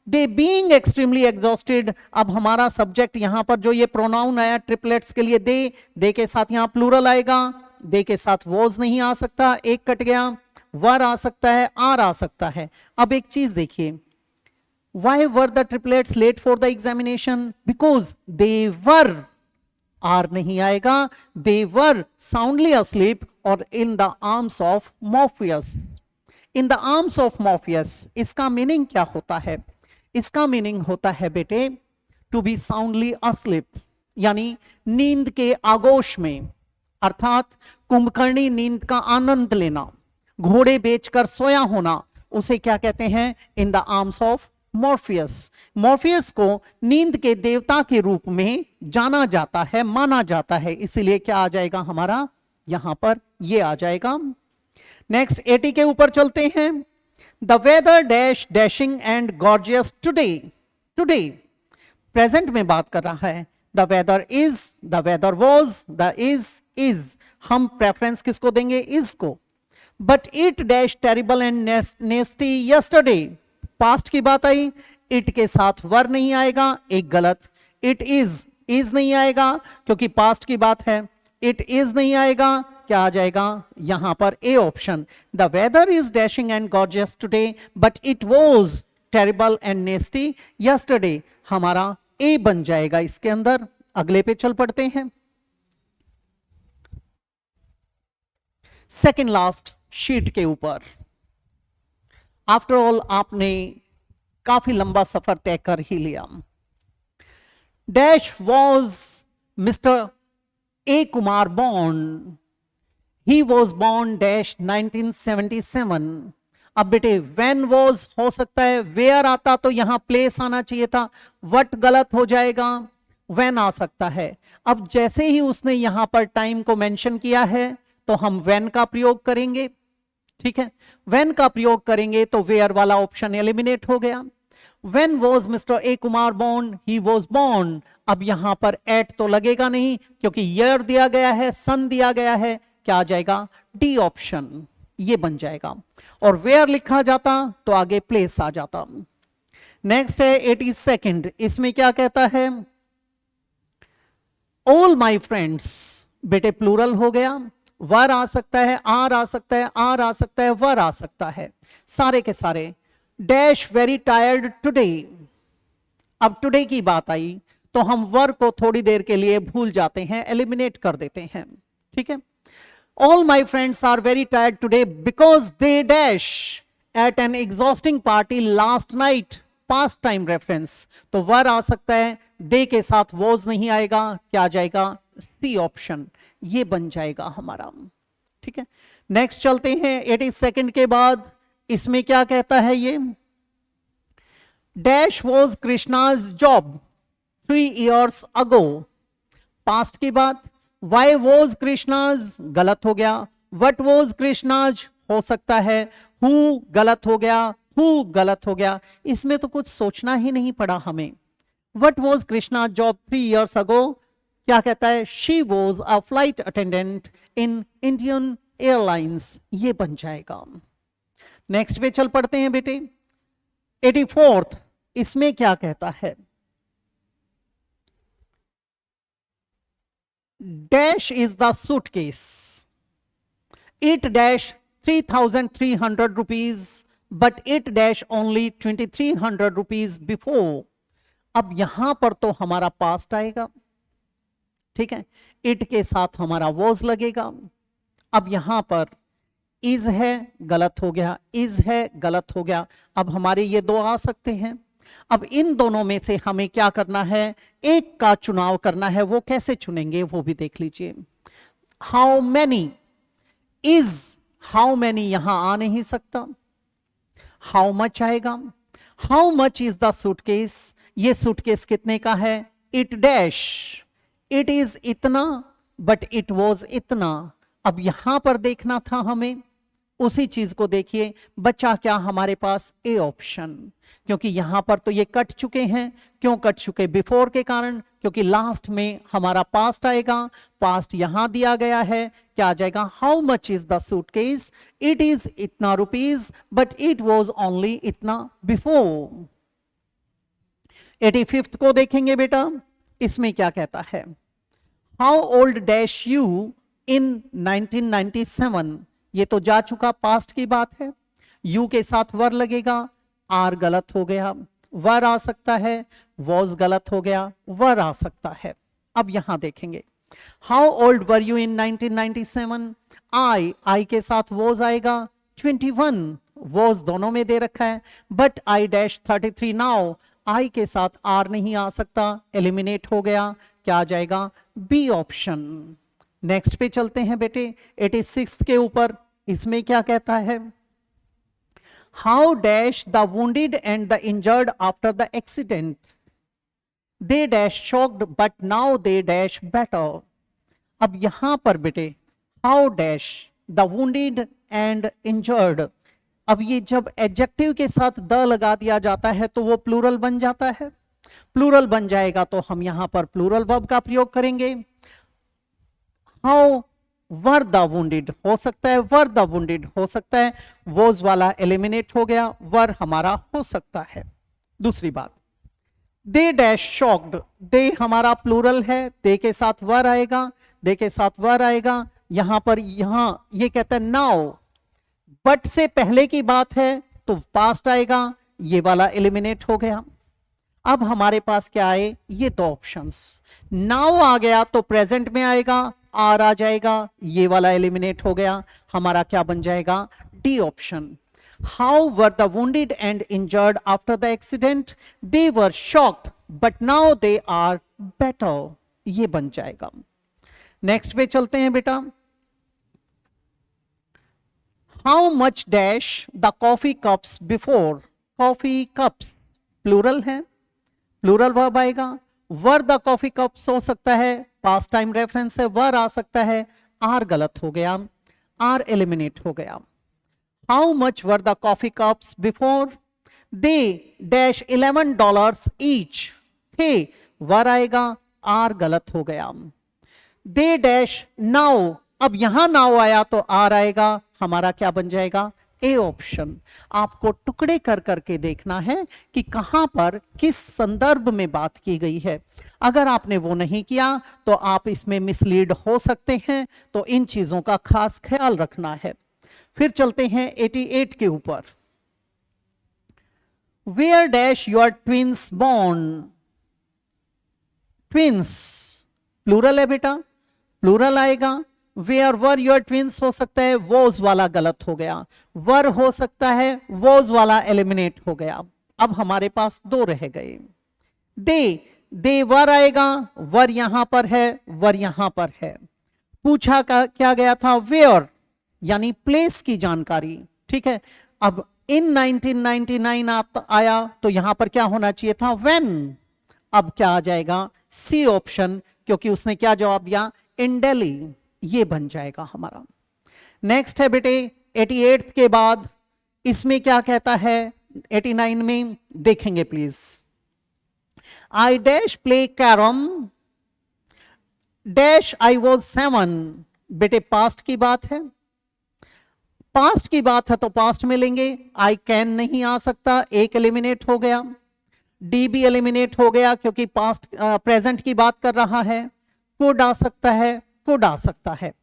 they being extremely exhausted. अब हमारा सब्जेक्ट यहां पर जो ये प्रोनाउन आया ट्रिपलेट्स के लिए दे के साथ यहां प्लूरल आएगा, दे के साथ वॉज नहीं आ सकता, एक कट गया, वर आ सकता है, आर आ सकता है। अब एक चीज देखिए, why were the triplets late for the examination, because they were, are नहीं आएगा, दे वर साउंडली अस्लीप और in the arms of Morpheus. In the arms of Morpheus, इसका मीनिंग क्या होता है, इसका मीनिंग होता है बेटे टू बी साउंडली अस्लीप, यानी नींद के आगोश में, अर्थात कुंभकर्णी नींद का आनंद लेना, घोड़े बेचकर सोया होना, उसे क्या कहते हैं, इन the arms of Morpheus. Morpheus को नींद के देवता के रूप में जाना जाता है, माना जाता है, इसीलिए क्या आ जाएगा हमारा यहां पर, ये आ जाएगा। नेक्स्ट 80 के ऊपर चलते हैं। The weather dash dashing and gorgeous today, today present में बात कर रहा है। The weather is, the weather was, the is, हम प्रेफरेंस किसको देंगे, इज को। But it dash terrible and nasty yesterday, past की बात आई, इट के साथ वर नहीं आएगा, एक गलत। इट इज नहीं आएगा क्योंकि पास्ट की बात है, इट इज नहीं आएगा, क्या आ जाएगा यहां पर A option. The weather is dashing and gorgeous today but it was terrible and nasty yesterday, हमारा ए बन जाएगा इसके अंदर। अगले पे चल पड़ते हैं, सेकेंड लास्ट शीट के ऊपर। आफ्टर ऑल आपने काफी लंबा सफर तय कर ही लिया। Dash was mister A Kumar born, he was born dash 1977। अब बेटे व्हेन वॉज हो सकता है, वेयर आता तो यहां प्लेस आना चाहिए था, व्हाट गलत हो जाएगा, व्हेन आ सकता है। अब जैसे ही उसने यहां पर टाइम को मेंशन किया है तो हम व्हेन का प्रयोग करेंगे, ठीक है। व्हेन का प्रयोग करेंगे तो वेयर वाला ऑप्शन एलिमिनेट हो गया। When was mister A Kumar born, he was born, अब यहां पर एट तो लगेगा नहीं क्योंकि ईयर दिया गया है, सन दिया गया है, क्या आ जाएगा, डी ऑप्शन, ये बन जाएगा। और वेयर लिखा जाता तो आगे प्लेस आ जाता। नेक्स्ट है 82nd, इसमें क्या कहता है, ऑल माई फ्रेंड्स, बेटे प्लूरल हो गया, वर आ सकता है, आर आ सकता है, आर आ सकता है, वर आ सकता है, सारे के सारे। डैश वेरी टायर्ड टुडे, अब टुडे की बात आई तो हम वर को थोड़ी देर के लिए भूल जाते हैं, एलिमिनेट कर देते हैं, ठीक है। All my friends are very tired today because they dash at an exhausting party last night, past time reference, तो वर आ सकता है, दे के साथ वॉज नहीं आएगा, क्या आ जाएगा, सी ऑप्शन, ये बन जाएगा हमारा, ठीक है। नेक्स्ट चलते हैं 82nd के बाद, इसमें क्या कहता है ये, dash was Krishna's job 3 years ago, past की बात। वाई वॉज कृष्णाज, गलत हो गया। वट वॉज कृष्णाज हो सकता है, हु गलत हो गया, हु गलत हो गया, इसमें तो कुछ सोचना ही नहीं पड़ा हमें। What was Krishna job 3 years अगो, क्या कहता है, she was a flight attendant in Indian airlines, ये बन जाएगा। नेक्स्ट पे चल पड़ते हैं बेटे 84th, इसमें क्या कहता है, dash is the suitcase, it dash 3,300 rupees but it dash only 2,300 rupees before. अब यहां पर तो हमारा पास्ट आएगा, ठीक है, इट के साथ हमारा वॉज लगेगा। अब यहां पर इज है, गलत हो गया, इज है, गलत हो गया। अब हमारे ये दो आ सकते हैं। अब इन दोनों में से हमें क्या करना है, एक का चुनाव करना है, वो कैसे चुनेंगे वो भी देख लीजिए। How many, is how many यहां आ नहीं सकता, हाउ मच आएगा, how much is the suitcase, ये सूटकेस कितने का है, इट डैश, इट इज इतना बट इट वॉज इतना। अब यहां पर देखना था हमें, उसी चीज को देखिए, बचा क्या हमारे पास, ए ऑप्शन, क्योंकि यहां पर तो ये कट चुके हैं। क्यों कट चुके, बिफोर के कारण, क्योंकि लास्ट में हमारा पास्ट आएगा, पास्ट यहां दिया गया है, क्या आ जाएगा, how much is the suitcase, it is इतना rupees but it was only इतना बिफोर। 85th को देखेंगे बेटा, इसमें क्या कहता है, how old dash you in 1997, ये तो जा चुका, पास्ट की बात है, यू के साथ वर लगेगा, आर गलत हो गया, वर आ सकता है, वॉज गलत हो गया, वर आ सकता है। अब यहां देखेंगे, how old were you in 1997, आई के साथ वॉज आएगा, 21 वॉज दोनों में दे रखा है, बट आई डैश 33 नाउ, आई के साथ आर नहीं आ सकता, एलिमिनेट हो गया, क्या आ जाएगा, बी ऑप्शन। नेक्स्ट पे चलते हैं बेटे, 86 के ऊपर, इसमें क्या कहता है, how dash the wounded and the injured after the accident, they dash shocked but now they dash better. अब यहां पर बेटे, how dash the wounded and injured, अब ये जब एडजेक्टिव के साथ द लगा दिया जाता है तो वो प्लूरल बन जाता है, प्लूरल बन जाएगा तो हम यहां पर प्लूरल वर्ब का प्रयोग करेंगे। हाउ वर द वुंडेड हो सकता है, वर द वुंडेड हो सकता है, वॉज वाला एलिमिनेट हो गया, वर हमारा हो सकता है। दूसरी बात, दे डैश शॉक्ड, दे हमारा प्लूरल है, दे के साथ वर आएगा, दे के साथ वर आएगा, यहां पर यहां ये कहता है नाउ, बट से पहले की बात है तो पास्ट आएगा, ये वाला एलिमिनेट हो गया। अब हमारे पास क्या आए, ये दो ऑप्शंस, नाउ आ गया तो प्रेजेंट में आएगा, आर आ जाएगा, ये वाला एलिमिनेट हो गया, हमारा क्या बन जाएगा, D option. How were the wounded and injured after the accident, they were shocked but now they are better, ये बन जाएगा। नेक्स्ट पे चलते हैं बेटा, how much dash the coffee cups before, coffee cups plural है, प्लूरल वर्ब आएगा, were the coffee cups हो सकता है, पास्ट टाइम रेफरेंस है, वर आ सकता है, आर गलत हो गया, आर एलिमिनेट हो गया। How much were the coffee cups before, they dash $11 each, थे वर आएगा, आर गलत हो गया, दे डैश नाउ, अब यहां नाउ आया तो आर आएगा, हमारा क्या बन जाएगा, ए ऑप्शन। आपको टुकड़े कर करके देखना है कि कहां पर किस संदर्भ में बात की गई है, अगर आपने वो नहीं किया तो आप इसमें मिसलीड हो सकते हैं, तो इन चीजों का खास ख्याल रखना है। फिर चलते हैं 88 के ऊपर, where dash your twins born, twins plural है बेटा, प्लूरल आएगा, वेयर वर योर ट्विंस हो सकता है, वॉज वाला गलत हो गया, वर हो सकता है, वॉज वाला एलिमिनेट हो गया। अब हमारे पास दो रह गए, दे वर आएगा, वर यहां पर है, वर यहां पर है, पूछा क्या गया था, वेयर यानी प्लेस की जानकारी, ठीक है। अब इन 1999 आया तो यहां पर क्या होना चाहिए था, व्हेन, अब क्या आ जाएगा, सी ऑप्शन, क्योंकि उसने क्या जवाब दिया, इन दिल्ली, ये बन जाएगा हमारा। नेक्स्ट है बेटे 88 के बाद, इसमें क्या कहता है, 89 में देखेंगे please, I dash play carrom dash I was 7, बेटे पास्ट की बात है, पास्ट की बात है तो पास्ट में लेंगे, आई कैन नहीं आ सकता, एक एलिमिनेट हो गया, डी भी एलिमिनेट हो गया क्योंकि पास्ट प्रेजेंट की बात कर रहा है, कुड आ सकता है, कुड आ सकता है,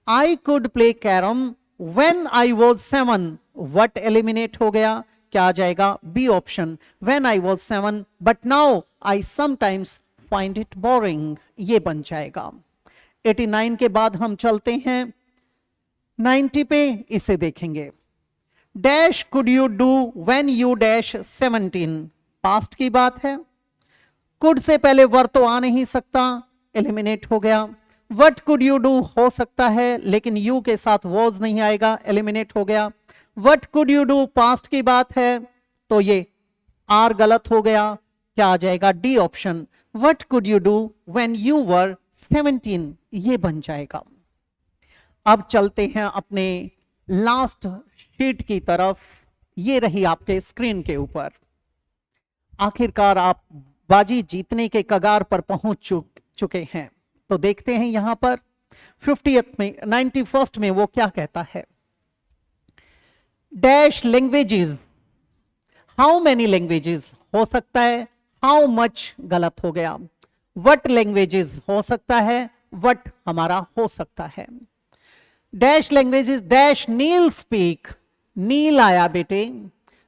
I could play carrom when I was 7, what eliminate हो गया, क्या आ जाएगा, B option, when I was 7 but now I sometimes find it boring, ये बन जाएगा। 89 के बाद हम चलते हैं 90 पे, इसे देखेंगे, dash could you do when you dash 17, past की बात है, कुड से पहले वर तो आ नहीं सकता, एलिमिनेट हो गया, वट कुड यू डू हो सकता है लेकिन यू के साथ वॉज नहीं आएगा, एलिमिनेट हो गया, what could you do past की बात है, तो ये आर गलत हो गया, क्या आ जाएगा D option, what could you do when you were 17, ये बन जाएगा। अब चलते हैं अपने लास्ट शीट की तरफ, ये रही आपके स्क्रीन के ऊपर। आखिरकार आप बाजी जीतने के कगार पर पहुंच चुके हैं। तो देखते हैं यहां पर 50th में 91st में वो क्या कहता है, dash languages, how many languages हो सकता है, हाउ मच गलत हो गया, व्हाट लैंग्वेजेस हो सकता है, व्हाट हमारा हो सकता है, डैश लैंग्वेजेस डैश नील स्पीक, नील आया बेटे,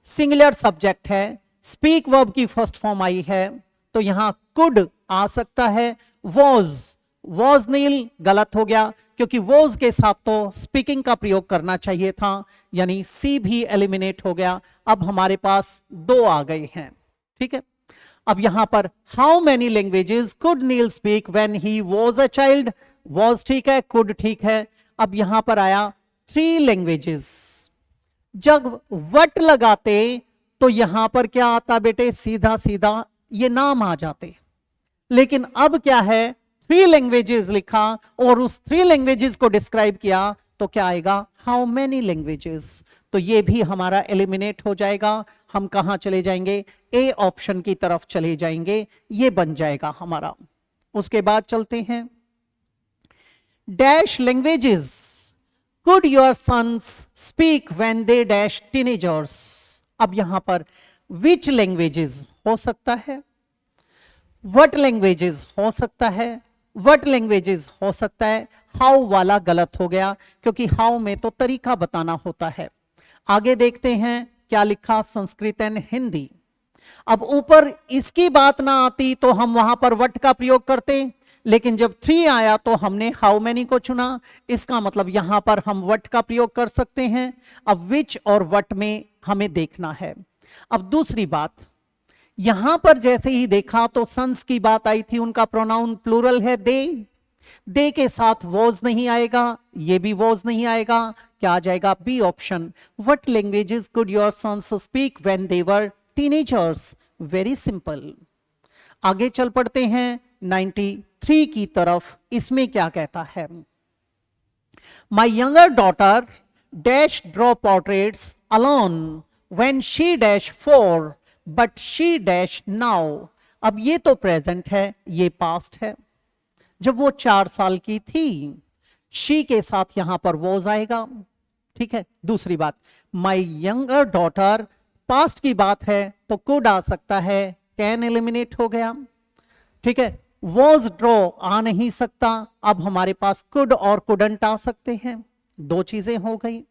सिंगुलर सब्जेक्ट है, स्पीक वर्ब की फर्स्ट फॉर्म आई है, तो यहां कुड आ सकता है, वॉज नील गलत हो गया, क्योंकि वॉज के साथ तो स्पीकिंग का प्रयोग करना चाहिए था, यानी सी भी एलिमिनेट हो गया। अब हमारे पास दो आ गए हैं, ठीक है। अब यहां पर how many languages could Neil speak when he was a child, was ठीक है, कुड ठीक है। अब यहां पर आया 3 लैंग्वेजेस, जब वट लगाते तो यहां पर क्या आता बेटे, सीधा सीधा ये नाम आ जाते, लेकिन अब क्या है 3 लैंग्वेजेस लिखा और उस 3 लैंग्वेजेस को डिस्क्राइब किया, तो क्या आएगा हाउ मेनी लैंग्वेजेस, तो ये भी हमारा एलिमिनेट हो जाएगा। हम कहां चले जाएंगे, ए ऑप्शन की तरफ चले जाएंगे, ये बन जाएगा हमारा। उसके बाद चलते हैं, dash languages could your sons speak when they dash teenagers, अब यहां पर विच लैंग्वेजेस हो सकता है, व्हाट लैंग्वेजेस हो सकता है, व्हाट लैंग्वेजेस हो सकता है, हाउ वाला गलत हो गया, क्योंकि हाउ में तो तरीका बताना होता है। आगे देखते हैं क्या लिखा, संस्कृत एंड हिंदी। अब ऊपर इसकी बात ना आती तो हम वहां पर व्हाट का प्रयोग करते, लेकिन जब 3 आया तो हमने हाउ मेनी को चुना, इसका मतलब यहां पर हम व्हाट का प्रयोग कर सकते हैं। अब विच और व्हाट में हमें देखना है। अब दूसरी बात, यहां पर जैसे ही देखा तो सन्स की बात आई थी, उनका प्रोनाउन प्लूरल है दे के साथ वॉज नहीं आएगा, ये भी वॉज नहीं आएगा, क्या आ जाएगा B option, what languages could your sons speak when they were teenagers, very simple. आगे चल पड़ते हैं 93 की तरफ, इसमें क्या कहता है, my younger daughter dash draw portraits alone when she dash 4 but she dash now, अब ये तो प्रेजेंट है, ये पास्ट है, जब वो 4 साल की थी, शी के साथ यहां पर वॉज आएगा, ठीक है। दूसरी बात, माई यंगर डॉटर पास्ट की बात है तो कुड आ सकता है, कैन एलिमिनेट हो गया, ठीक है। वॉज ड्रॉ आ नहीं सकता, अब हमारे पास कुड और कुडंट आ सकते हैं, 2 चीजें हो गई।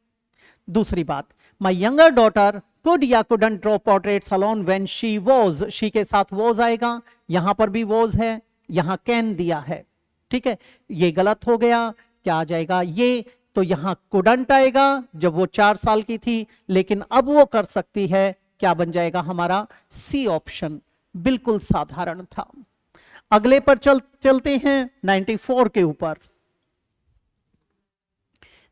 दूसरी बात, माई यंगर डॉटर कुड या couldn't draw portraits alone when she was, she के साथ वाज आएगा, यहां पर भी वाज है, यहां कैन दिया है, ठीक है, ये गलत हो गया, क्या आ जाएगा ये, तो यहां कुडंट आएगा जब वो 4 साल की थी, लेकिन अब वो कर सकती है, क्या बन जाएगा हमारा सी ऑप्शन, बिल्कुल साधारण था। अगले पर चलते हैं 94 के ऊपर,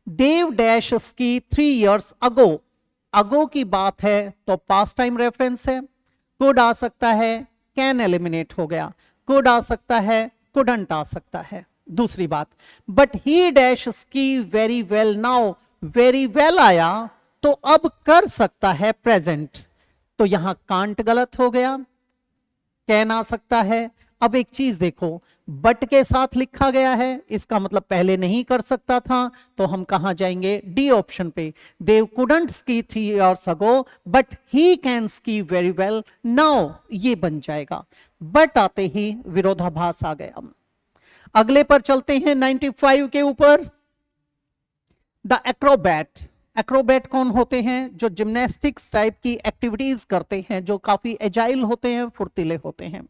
देव डैश स्की 3 years ago, अगो की बात है तो पास्ट टाइम रेफरेंस है, कुड आ सकता है, कैन एलिमिनेट हो गया, कुड आ सकता है, कुडंट आ सकता है। दूसरी बात, but he dash ski very well now, very well आया तो अब कर सकता है प्रेजेंट, तो यहां कांट गलत हो गया, कैन आ सकता है। अब एक चीज देखो, बट के साथ लिखा गया है, इसका मतलब पहले नहीं कर सकता था, तो हम कहां जाएंगे, डी ऑप्शन पे, Dev couldn't ski 3 years ago but he can ski very well now, ये बन जाएगा। बट आते ही विरोधाभास आ गया। अगले पर चलते हैं 95 के ऊपर, द एक्रोबैट। एक्रोबैट कौन होते हैं, जो जिम्नास्टिक्स टाइप की एक्टिविटीज करते हैं, जो काफी एजाइल होते हैं, फुर्तीले होते हैं।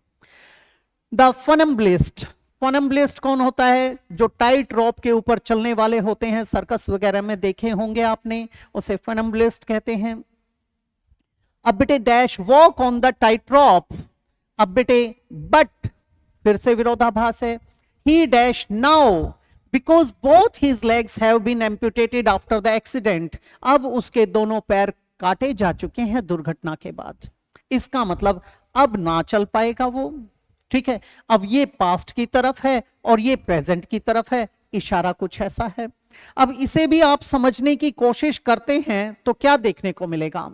द फनम्बलिस्ट, फनम्बलिस्ट कौन होता है, जो टाइट रॉप के ऊपर चलने वाले होते हैं, सर्कस वगैरह में देखे होंगे आपने, उसे फनम्बलिस्ट कहते हैं। अब बेटे dash walk on the tight rope, अब बेटे बट फिर से विरोधाभास है, he dash now because both his legs have been amputated after the accident, अब उसके दोनों पैर काटे जा चुके हैं दुर्घटना के बाद। इसका मतलब अब ना चल पाएगा वो, ठीक है। अब ये पास्ट की तरफ है और ये प्रेजेंट की तरफ है, इशारा कुछ ऐसा है। अब इसे भी आप समझने की कोशिश करते हैं तो क्या देखने को मिलेगा,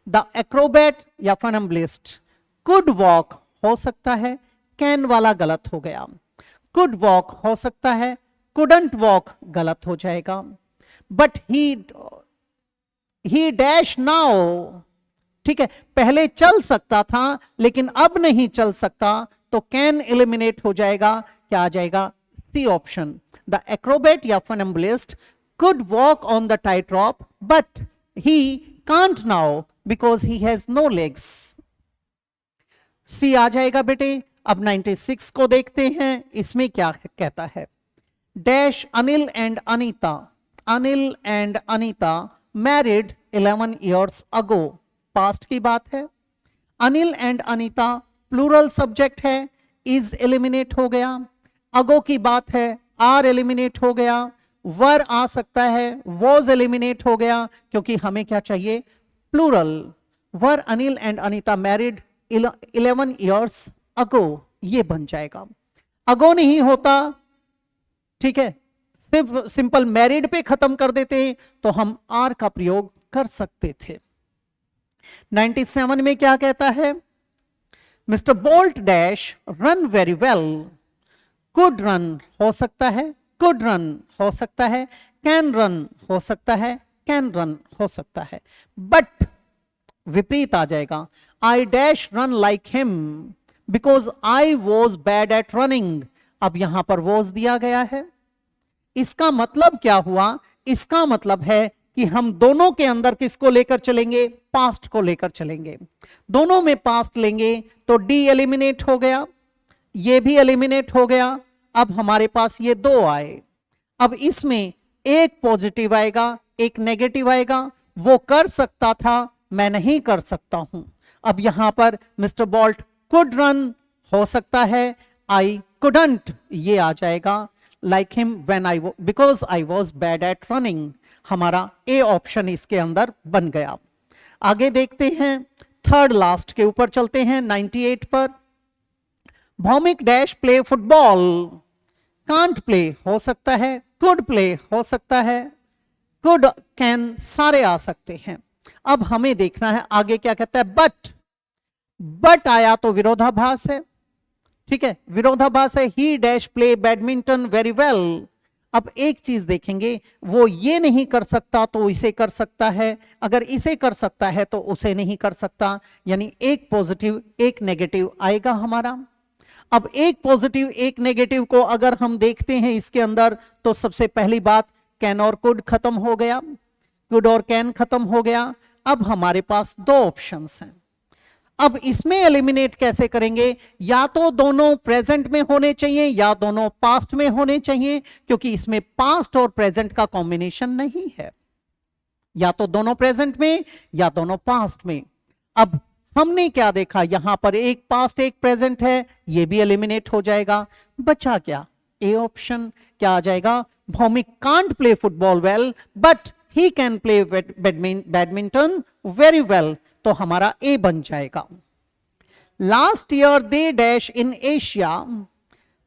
द एक्रोबैट या फनम्बलिस्ट कुड वॉक हो सकता है, कैन वाला गलत हो गया, कुड वॉक हो सकता है, कुडंट वॉक गलत हो जाएगा, बट ही डैश नाउ, ठीक है, पहले चल सकता था लेकिन अब नहीं चल सकता, तो कैन एलिमिनेट हो जाएगा, क्या आ जाएगा, सी ऑप्शन, द एक्रोबैट या funambulist could walk on the tight rope but he can't now because he has no legs, C आ जाएगा बेटे। अब 96 को देखते हैं, इसमें क्या कहता है, dash Anil and Anita married 11 years ago, past की बात है। Anil and Anita plural subject है, इज एलिमिनेट हो गया, अगो की बात है, आर एलिमिनेट हो गया, वर आ सकता है, वॉज एलिमिनेट हो गया, क्योंकि हमें क्या चाहिए, plural. Were Anil and Anita married 11 years ago, ये बन जाएगा। अगो नहीं होता, ठीक है, सिर्फ सिंपल मैरिड पे खत्म कर देते तो हम आर का प्रयोग कर सकते थे। 97 में क्या कहता है, mister bolt dash run very well, could run हो सकता है, कुड रन हो सकता है, कैन रन हो सकता है, कैन रन हो सकता है, बट विपरीत आ जाएगा, I dash run like him because I was bad at running, अब यहां पर वॉज दिया गया है। इसका मतलब क्या हुआ, इसका मतलब है कि हम दोनों के अंदर किसको लेकर चलेंगे, पास्ट को लेकर चलेंगे, दोनों में पास्ट लेंगे तो डी एलिमिनेट हो गया, ये भी एलिमिनेट हो गया, अब हमारे पास ये दो आए, अब इसमें एक पॉजिटिव आएगा एक नेगेटिव आएगा, वो कर सकता था मैं नहीं कर सकता हूं, अब यहां पर मिस्टर बोल्ट कुड रन हो सकता है, आई कुडंट ये आ जाएगा, like him when because I was bad at running, हमारा ए ऑप्शन इसके अंदर बन गया। आगे देखते हैं, थर्ड लास्ट के ऊपर चलते हैं 98 पर, Bhaumik dash play football, can't play हो सकता है, कुड प्ले हो सकता है, कुड कैन सारे आ सकते हैं। अब हमें देखना है आगे क्या कहता है, बट आया तो विरोधाभास है, ठीक है, विरोधाभास है, he dash play badminton very well, अब एक चीज देखेंगे, वो ये नहीं कर सकता तो इसे कर सकता है, अगर इसे कर सकता है तो उसे नहीं कर सकता, यानी एक पॉजिटिव एक नेगेटिव आएगा हमारा। अब एक पॉजिटिव एक नेगेटिव को अगर हम देखते हैं इसके अंदर, तो सबसे पहली बात कैन और कुड खत्म हो गया, कुड और कैन खत्म हो गया, अब हमारे पास दो ऑप्शंस हैं। अब इसमें एलिमिनेट कैसे करेंगे, या तो दोनों प्रेजेंट में होने चाहिए या दोनों पास्ट में होने चाहिए, क्योंकि इसमें पास्ट और प्रेजेंट का कॉम्बिनेशन नहीं है, या तो दोनों प्रेजेंट में या दोनों पास्ट में। अब हमने क्या देखा, यहां पर एक पास्ट एक प्रेजेंट है, ये भी एलिमिनेट हो जाएगा, बचा क्या, ए ऑप्शन, क्या आ जाएगा, Bhaumik can't play football well but he can play badminton very well, तो हमारा ए बन जाएगा। Last year they dash in Asia,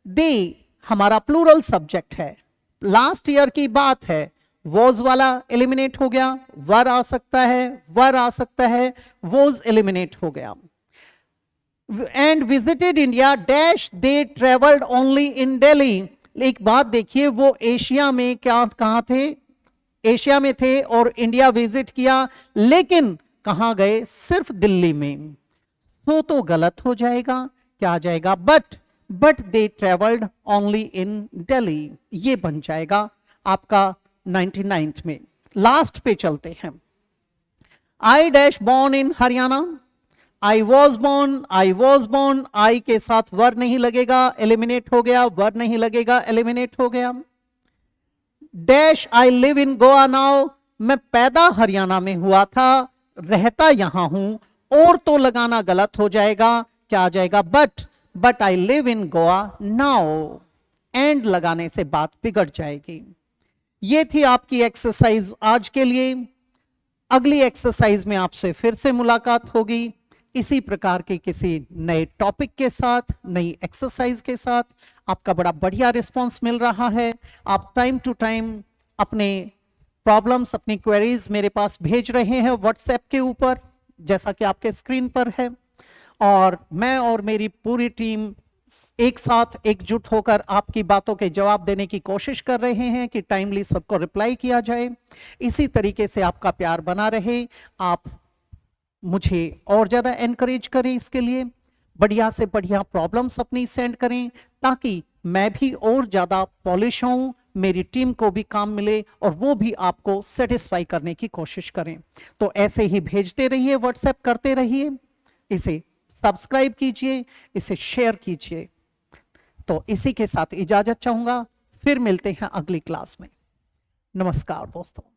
they हमारा प्लूरल सब्जेक्ट है, लास्ट ईयर की बात है, वॉज वाला एलिमिनेट हो गया, वर आ सकता है, वर आ सकता है, वॉज एलिमिनेट हो गया। And visited India dash they travelled only in Delhi, एक बात देखिए, वो एशिया में क्या कहां थे, एशिया में थे और इंडिया विजिट किया, लेकिन कहां गए, सिर्फ दिल्ली में, तो गलत हो जाएगा, क्या आ जाएगा, but they travelled only in Delhi, ये बन जाएगा आपका 99th में। लास्ट पे चलते हैं, I dash born in Haryana, I was born, I के साथ वर नहीं लगेगा, एलिमिनेट हो गया, वर नहीं लगेगा, एलिमिनेट हो गया। Dash I live in Goa now, मैं पैदा हरियाणा में हुआ था, रहता यहां हूं, और तो लगाना गलत हो जाएगा, क्या आ जाएगा, but I live in Goa now, and लगाने से बात बिगड़ जाएगी। ये थी आपकी एक्सरसाइज आज के लिए। अगली एक्सरसाइज में आपसे फिर से मुलाकात होगी इसी प्रकार के किसी नए टॉपिक के साथ, नई एक्सरसाइज के साथ। आपका बड़ा बढ़िया रिस्पांस मिल रहा है। आप टाइम टू टाइम अपने प्रॉब्लम्स, अपनी क्वेरीज मेरे पास भेज रहे हैं व्हाट्सएप के ऊपर, जैसा कि आपके स्क्रीन पर है। और मैं और मेरी पूरी टीम एक साथ एकजुट होकर आपकी बातों के जवाब देने की कोशिश कर रहे हैं कि टाइमली सबको रिप्लाई किया जाए। इसी तरीके से आपका प्यार बना रहे। आप मुझे और ज्यादा एनकरेज करें, इसके लिए बढ़िया से बढ़िया प्रॉब्लम्स अपनी सेंड करें ताकि मैं भी और ज्यादा पॉलिश हूं, मेरी टीम को भी काम मिले और वो भी आपको सेटिस्फाई करने की कोशिश करें। तो ऐसे ही भेजते रहिए, व्हाट्सएप करते रहिए, इसे सब्सक्राइब कीजिए, इसे शेयर कीजिए। तो इसी के साथ इजाजत चाहूंगा, फिर मिलते हैं अगली क्लास में। नमस्कार दोस्तों।